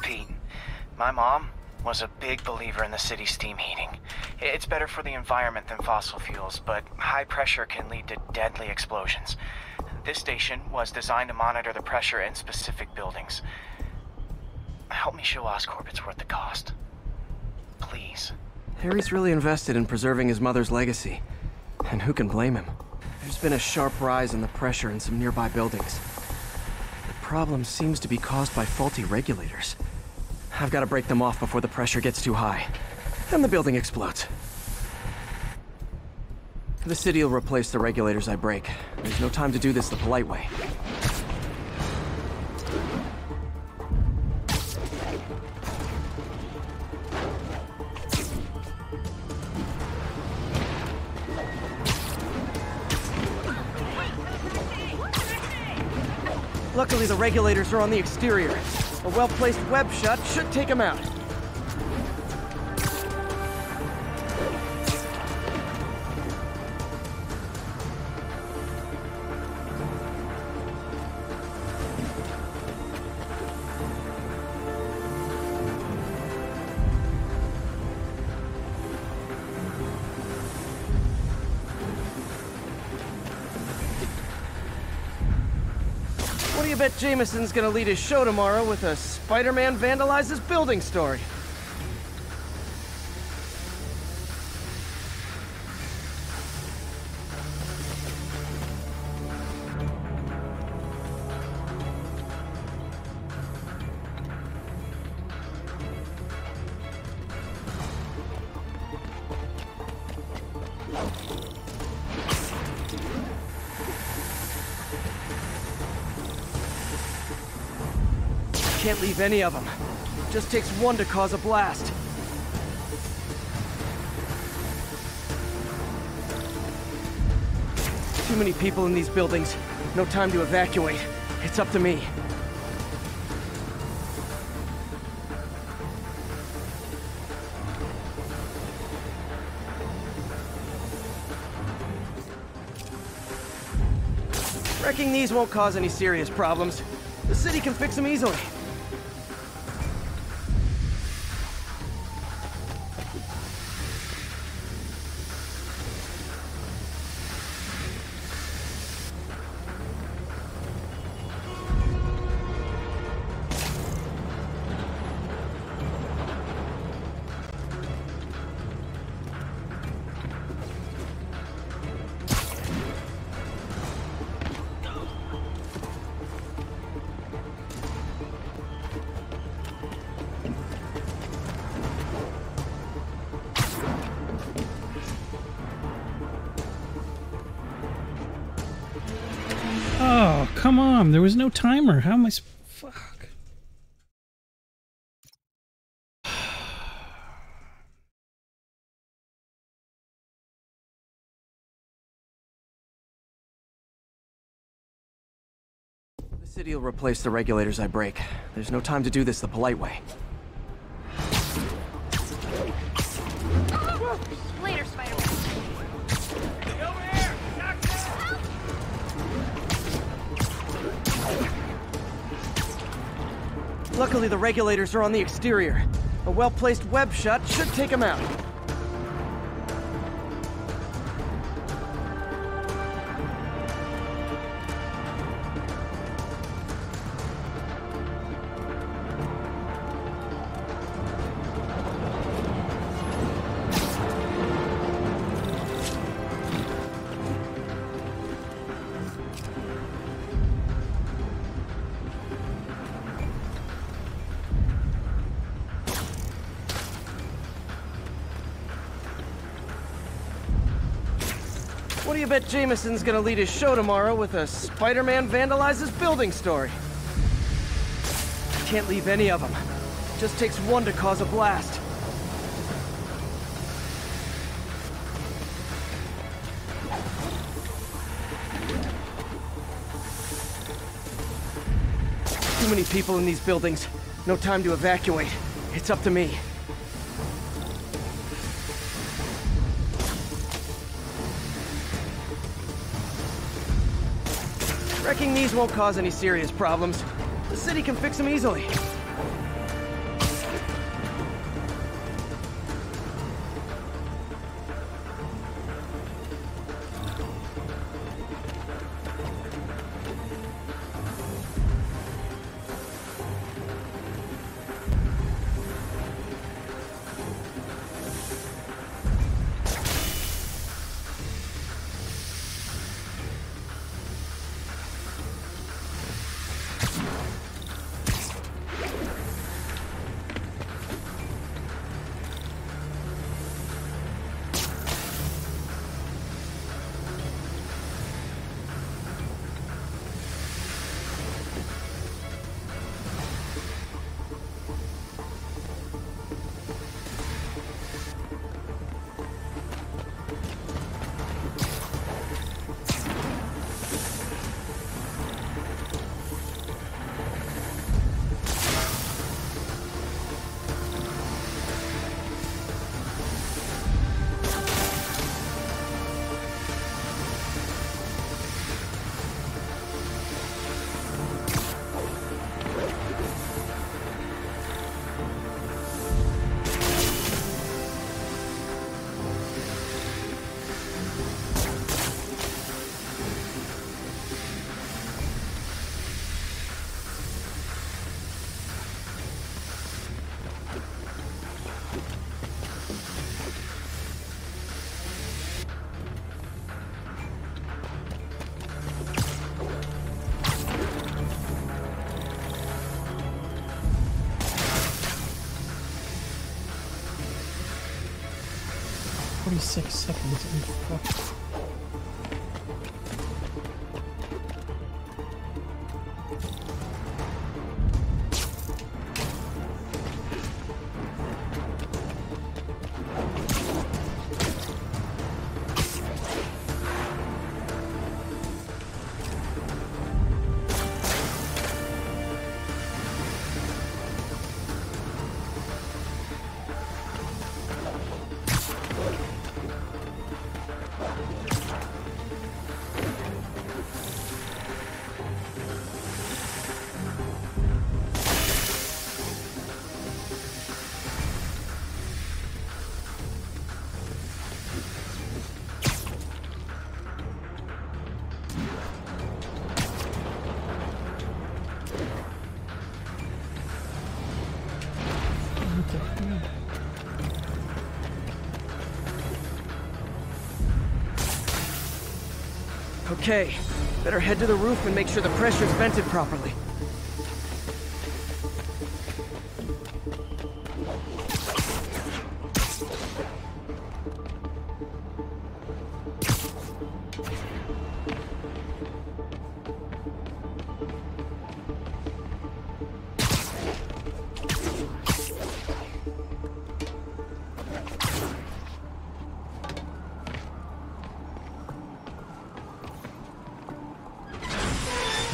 Pete, my mom was a big believer in the city's steam heating. It's better for the environment than fossil fuels, but high pressure can lead to deadly explosions. This station was designed to monitor the pressure in specific buildings. Help me show Oscorp it's worth the cost. Please. Harry's really invested in preserving his mother's legacy. And who can blame him? There's been a sharp rise in the pressure in some nearby buildings. The problem seems to be caused by faulty regulators. I've got to break them off before the pressure gets too high. And the building explodes. The city will replace the regulators I break. There's no time to do this the polite way. Luckily, the regulators are on the exterior. A well-placed web shot should take them out. What do you bet Jameson's gonna lead his show tomorrow with a Spider-Man vandalizes building story? Can't leave any of them. Just takes one to cause a blast. Too many people in these buildings. No time to evacuate. It's up to me. Wrecking these won't cause any serious problems. The city can fix them easily. Oh, come on. There was no timer. How am I... Fuck. The city will replace the regulators I break. There's no time to do this the polite way. Later, Spider-Man. Luckily, the regulators are on the exterior. A well-placed web shot should take them out. What do you bet Jameson's gonna lead his show tomorrow with a Spider-Man vandalizes building story? Can't leave any of them. Just takes one to cause a blast. Too many people in these buildings. No time to evacuate. It's up to me. Wrecking these won't cause any serious problems. The city can fix them easily. Six seconds. Fuck. Okay, better head to the roof and make sure the pressure's vented properly.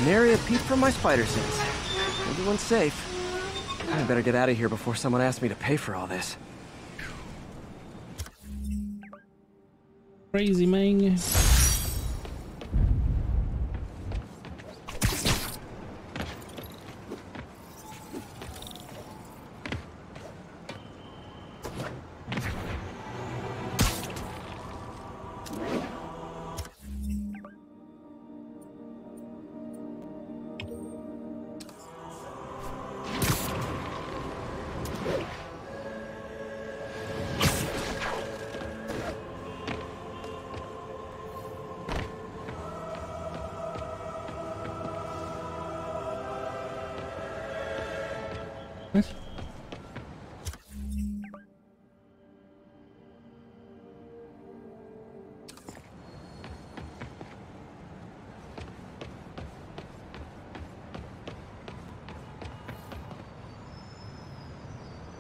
Nary a peep from my spider sense. Everyone's safe. I better get out of here before someone asks me to pay for all this. Crazy, man. What?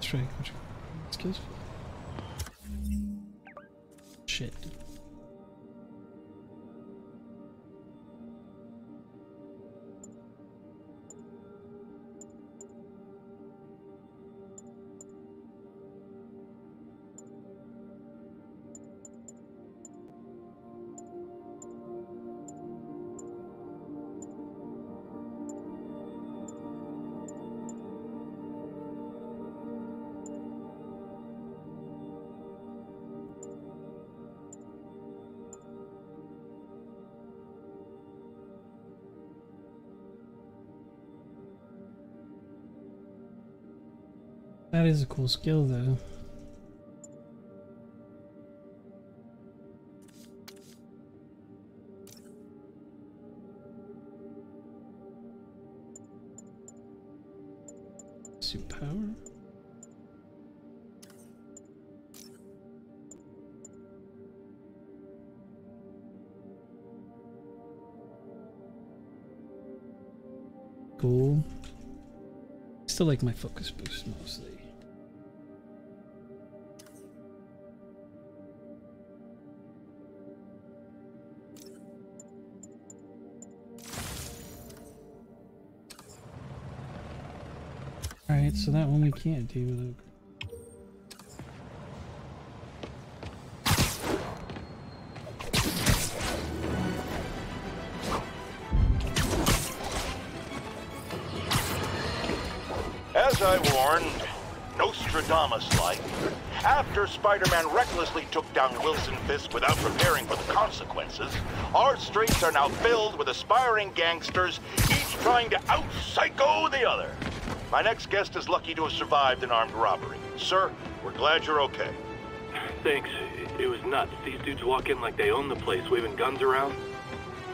That's right. Skills. Shit. That is a cool skill, though. Suit power. Cool. Still like my focus boost mostly. Alright, so that one we can't do without. As I warned, Nostradamus-like, after Spider-Man recklessly took down Wilson Fisk without preparing for the consequences, our streets are now filled with aspiring gangsters, each trying to out-psycho the other. My next guest is lucky to have survived an armed robbery. Sir, we're glad you're okay. Thanks. It was nuts. These dudes walk in like they own the place, waving guns around.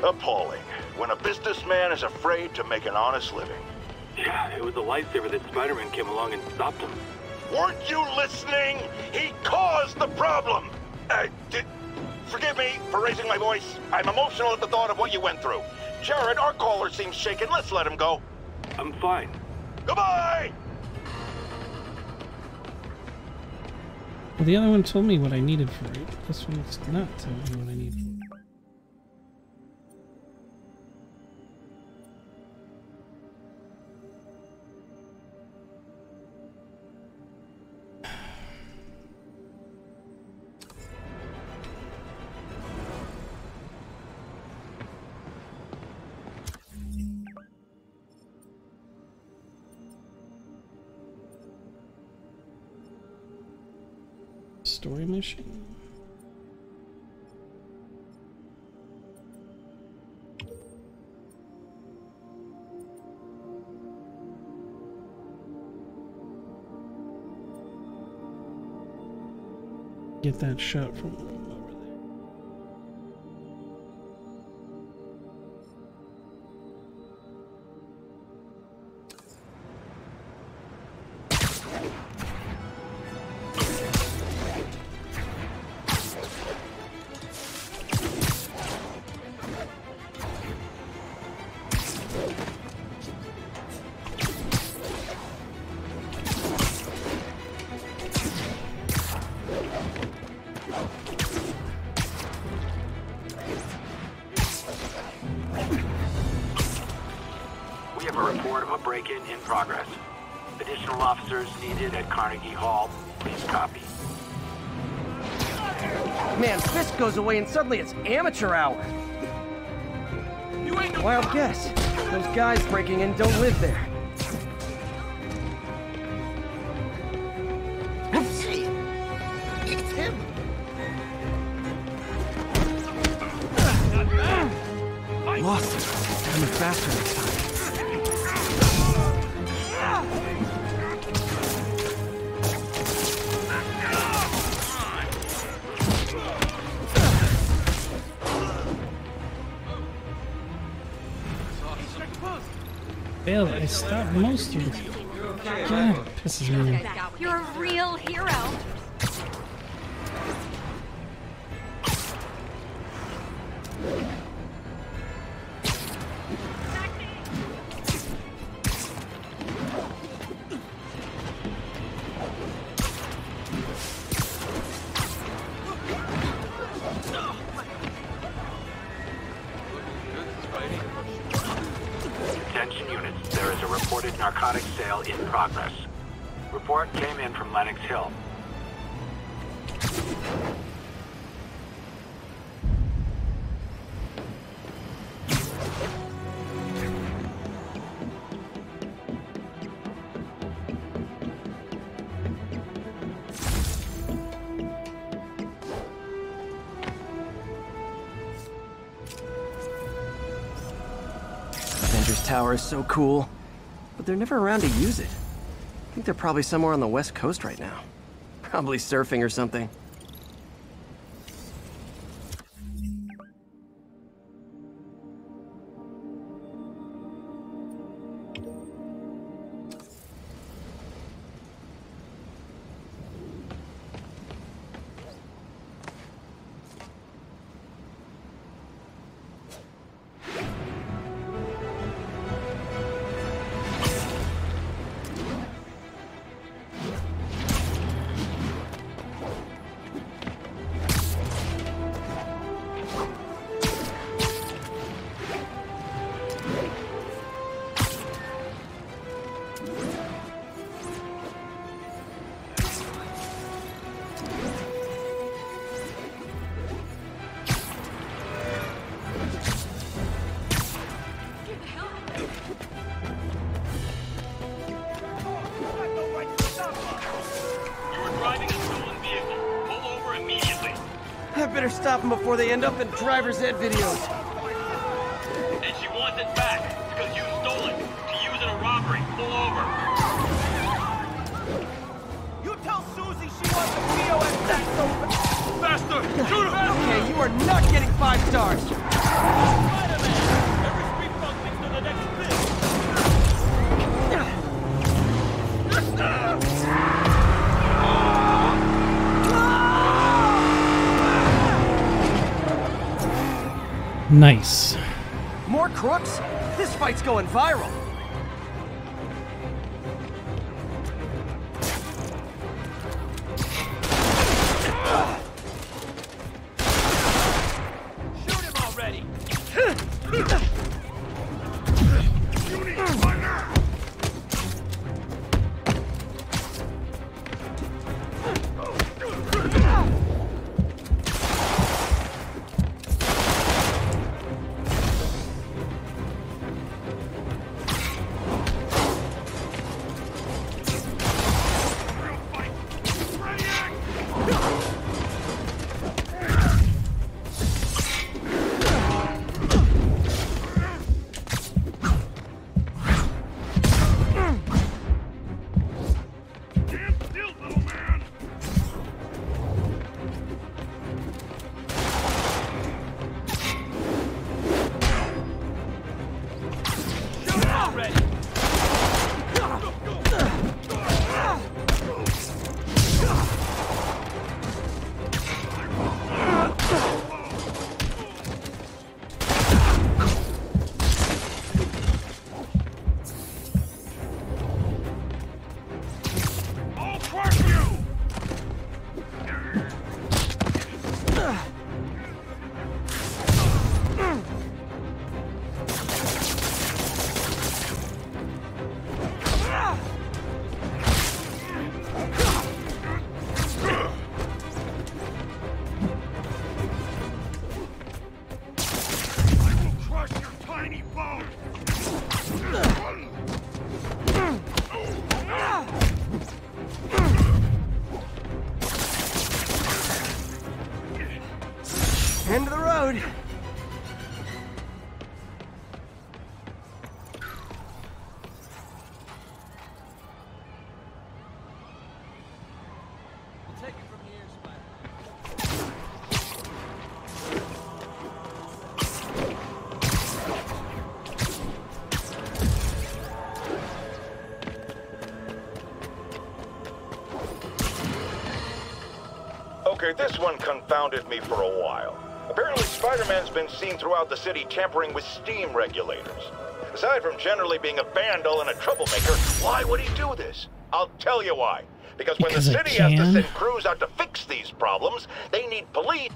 Appalling. When a businessman is afraid to make an honest living. Yeah, it was a lifesaver that Spider-Man came along and stopped him. Weren't you listening? He caused the problem! Forgive me for raising my voice. I'm emotional at the thought of what you went through. Jared, our caller seems shaken. Let's let him go. I'm fine. Goodbye! Well, the other one told me what I needed for it. This one's not telling me what I need for it. Story mission. Get that shot from over there. In progress. Additional officers needed at Carnegie Hall. Please copy. Man, Fisk goes away and suddenly it's amateur hour. Wild guess. Those guys breaking in don't live there. It's him. Lost it. Coming faster this time. Failed. I stopped most of it. God, pisses me off. You're a real hero. narcotics sale in progress. Report came in from Lenox Hill. Avengers Tower is so cool, but they're never around to use it. I think they're probably somewhere on the West Coast right now. Probably surfing or something. I better stop them before they end up in driver's ed videos. And she wants it back because you stole it to use in a robbery. Pull over. You tell Susie she wants a POS tax open. Faster! Shoot her! Okay, you are not getting 5 stars. Spider-Man! Every street punk thinks they're the next Nice. More crooks? This fight's going viral. Shoot him already. End of the road. We'll take it from here, Spider. Okay, this one confounded me for a while. Apparently, Spider-Man's been seen throughout the city tampering with steam regulators. Aside from generally being a vandal and a troublemaker, why would he do this? I'll tell you why. Because when the city has to send crews out to fix these problems, they need police.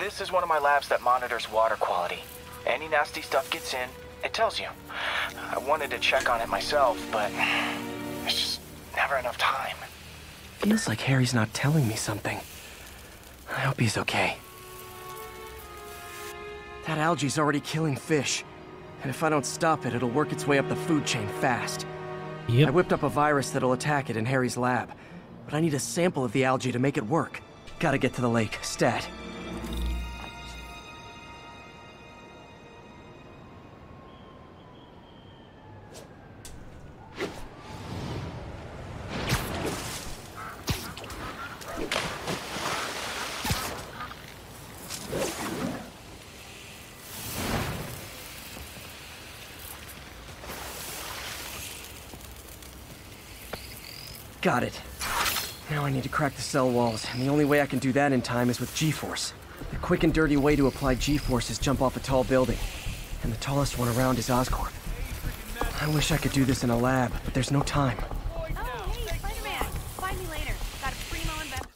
This is one of my labs that monitors water quality. Any nasty stuff gets in, it tells you. I wanted to check on it myself, but there's just never enough time. Feels like Harry's not telling me something. I hope he's okay. That algae's already killing fish. And if I don't stop it, it'll work its way up the food chain fast. Yep. I whipped up a virus that'll attack it in Harry's lab. But I need a sample of the algae to make it work. Gotta get to the lake, stat. Got it. Now I need to crack the cell walls, and the only way I can do that in time is with G-force. The quick and dirty way to apply G-force is jump off a tall building. And the tallest one around is Oscorp. I wish I could do this in a lab, but there's no time. Oh, hey, Spider-Man! Find me later. Got a primo investment.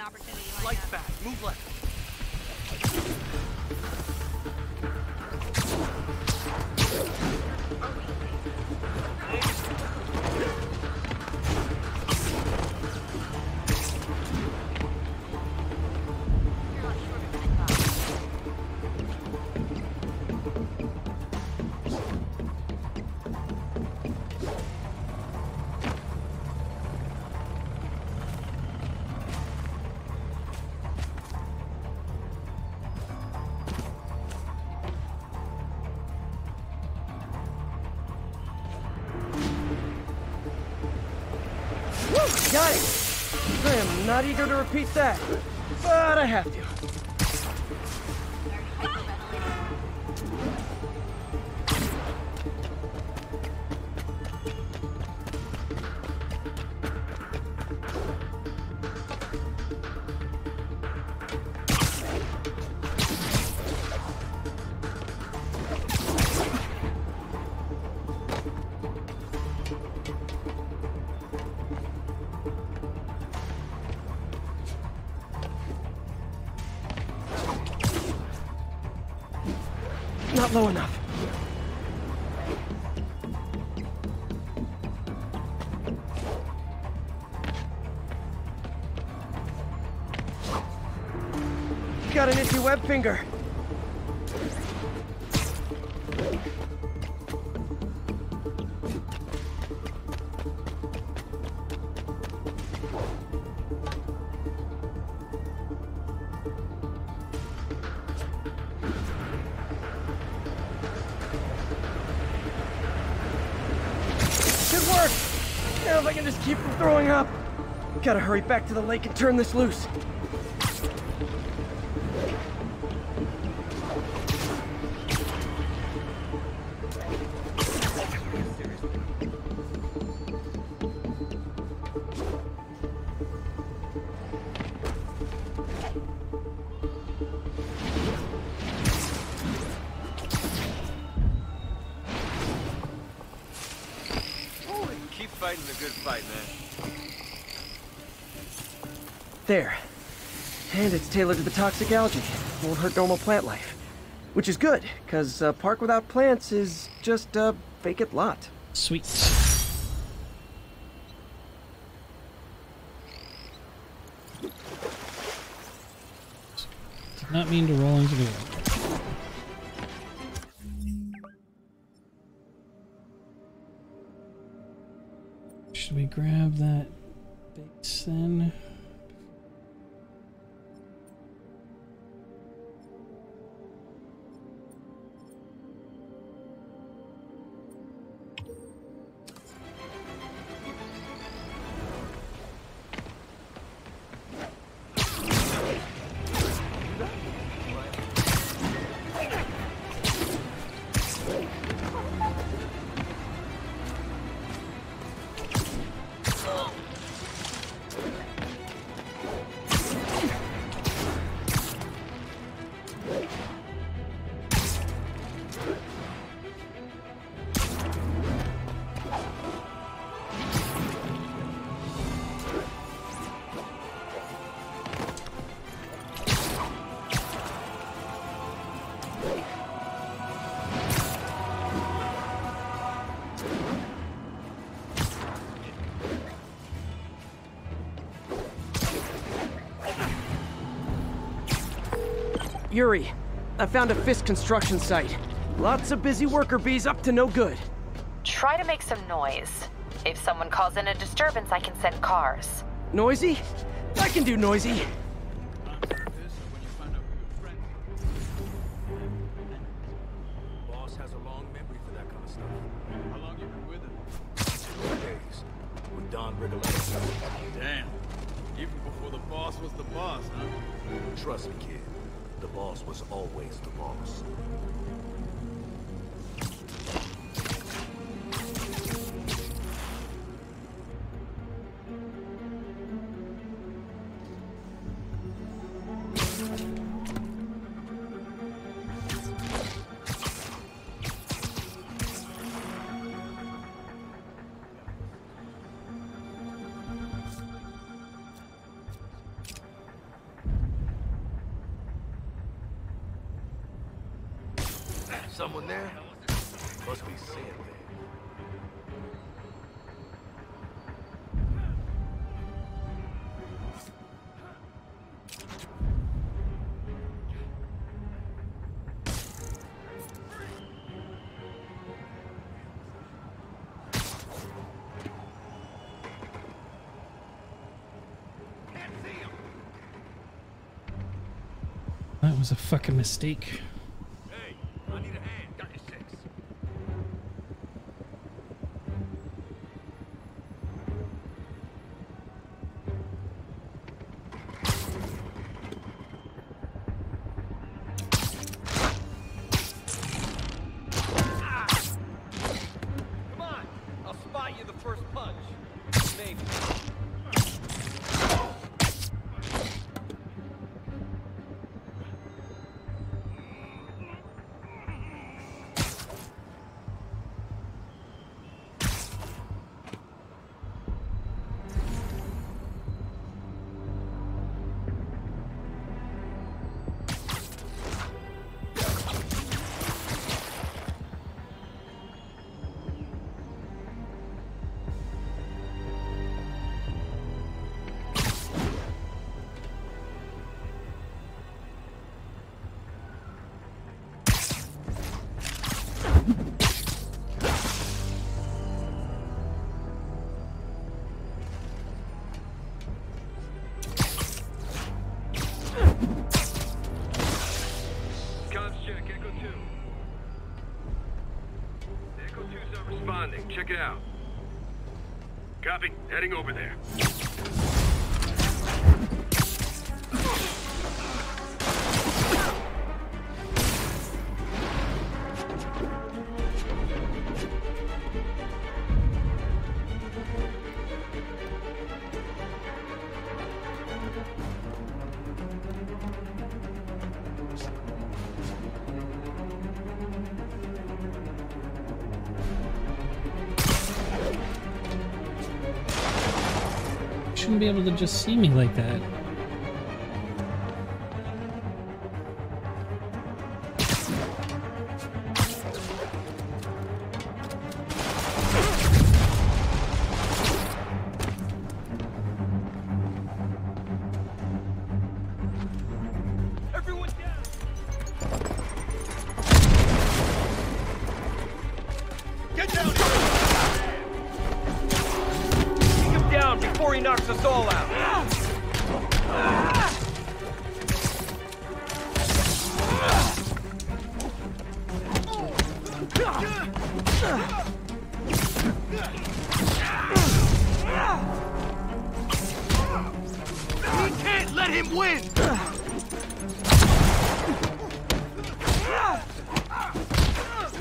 Opportunity. Lights back. Move left. Got it! I am not eager to repeat that, but I have to. Not low enough. Got an itchy web finger. Now if I can just keep from throwing up. Gotta hurry back to the lake and turn this loose. Fighting a good fight, man. There. And it's tailored to the toxic algae. Won't hurt normal plant life. Which is good, because a park without plants is just a vacant lot. Sweet. Did not mean to roll into the water. Should we grab that base then? Yuri, I found a Fisk construction site. Lots of busy worker bees up to no good. Try to make some noise. If someone calls in a disturbance, I can send cars. Noisy? I can do noisy. Boss has a long memory for that kind of stuff. How long you been with him? Days. With Don Rigoletto. Damn. Even before the boss was the boss, huh? Trust me, kid. The boss was always the boss. Someone there? Must be Sam there. That was a fucking mistake. I need a hand. Got your six. Come on, I'll spot you the first punch. Maybe. Check it out. Copy. Heading over there. Shouldn't be able to just see me like that. Everyone down! Get down here! Take him down before he knocks us all out! We can't let him win!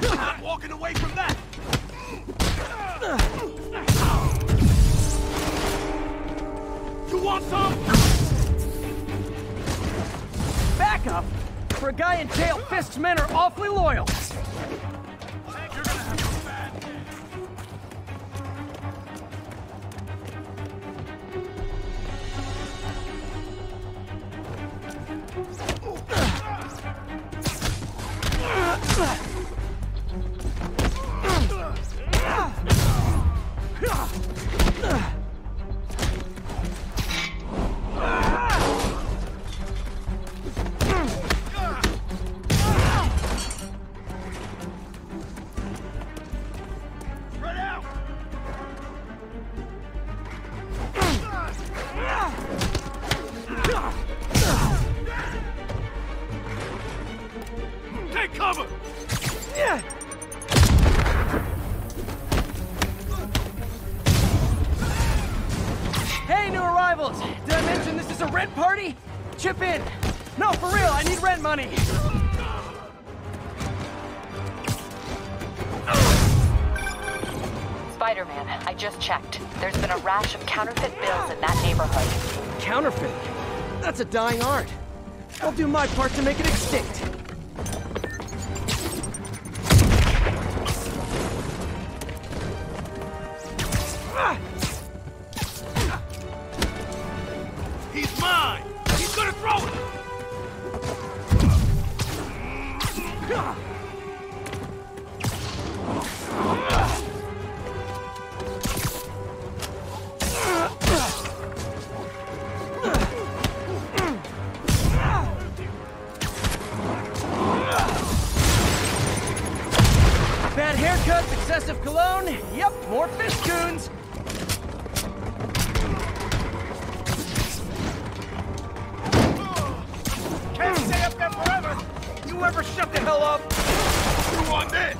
Not walking away from that! You want some? Back up! For a guy in jail, Fisk's men are awfully loyal. You're gonna have a bad day. Take cover! Yeah. Hey, new arrivals! Did I mention this is a rent party? Chip in! No, for real, I need rent money! Spider-Man, I just checked. There's been a rash of counterfeit bills in that neighborhood. Counterfeit? That's a dying art. I'll do my part to make it extinct. He's mine! He's gonna throw it! Bad haircuts, excessive cologne. Yep, more fish goons. Can't stay up there forever! You ever shut the hell up? You want this?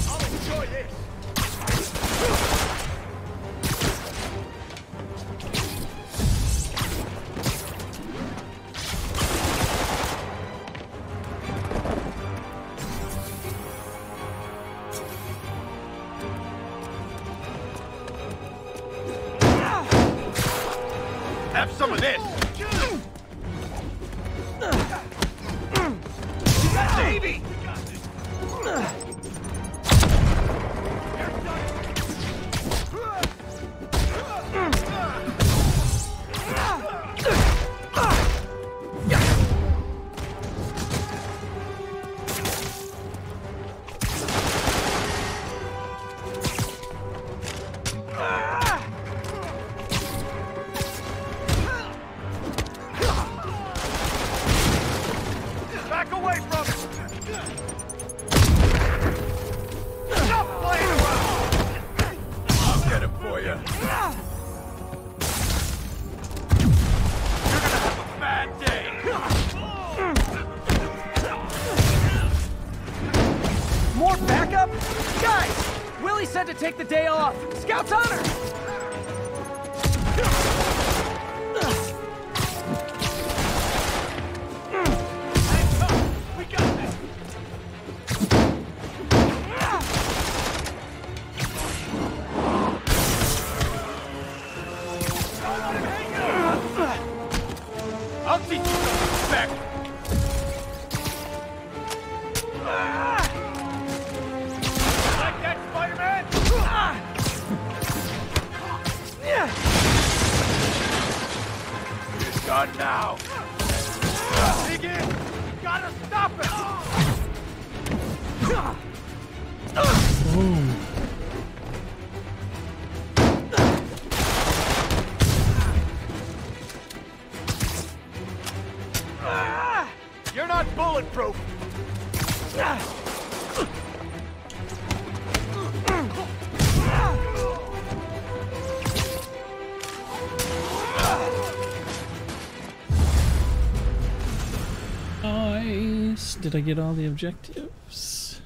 I'll enjoy this! Have some of this! Davey! Back away from it! Stop playing around! I'll get him for you. You're gonna have a bad day. More backup? Guys! Willie said to take the day off. Scout's honor! We got this! I'll teach you some respect! Like that, Spider-Man? It's done now! Dig in! Gotta stop it! Boom. You're not bulletproof! Nice. Did I get all the objectives?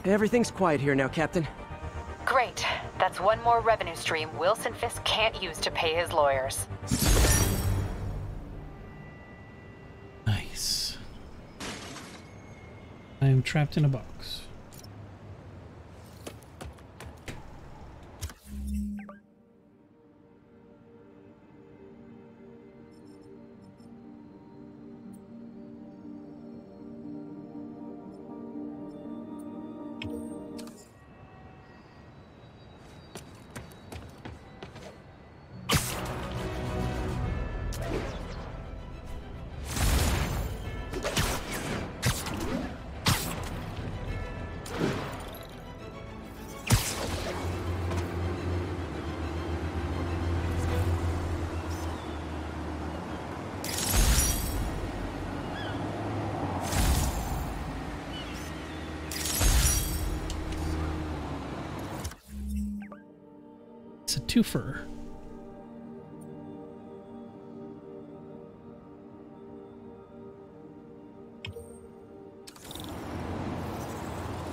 Everything's quiet here now, Captain. Great. That's one more revenue stream Wilson Fisk can't use to pay his lawyers. Nice. I am trapped in a box. twofer.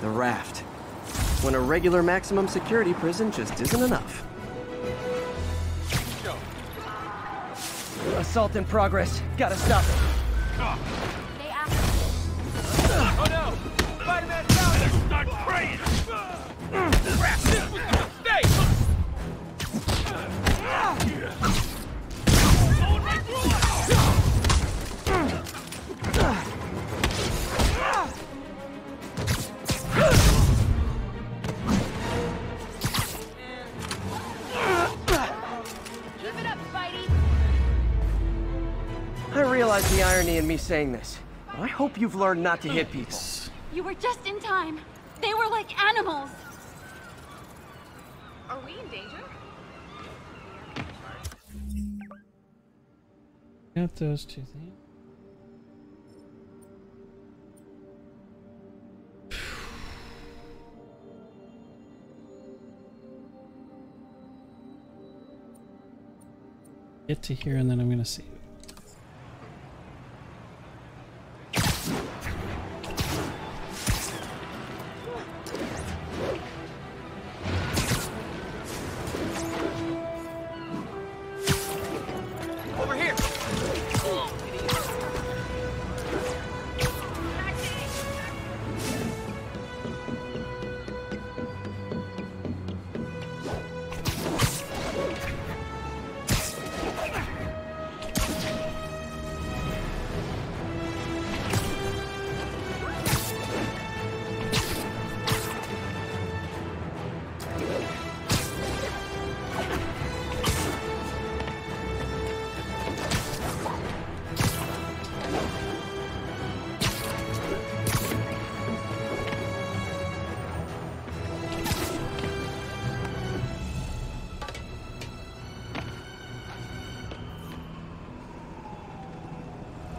The raft. When a regular maximum security prison just isn't enough. Assault in progress. Gotta stop it. They asked. Oh no! Spider-Man found it! Start praying! Crap! This was a mistake! Going right through Keep it up, Spidey. I realize the irony in me saying this. But I hope you've learned not to hit people. You were just in time. They were like animals. Are we in danger? Got those two things. Get to here and then I'm gonna see. over here!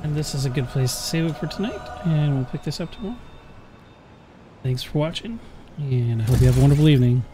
And this is a good place to save it for tonight, and we'll pick this up tomorrow. Thanks for watching, and I hope you have a wonderful evening.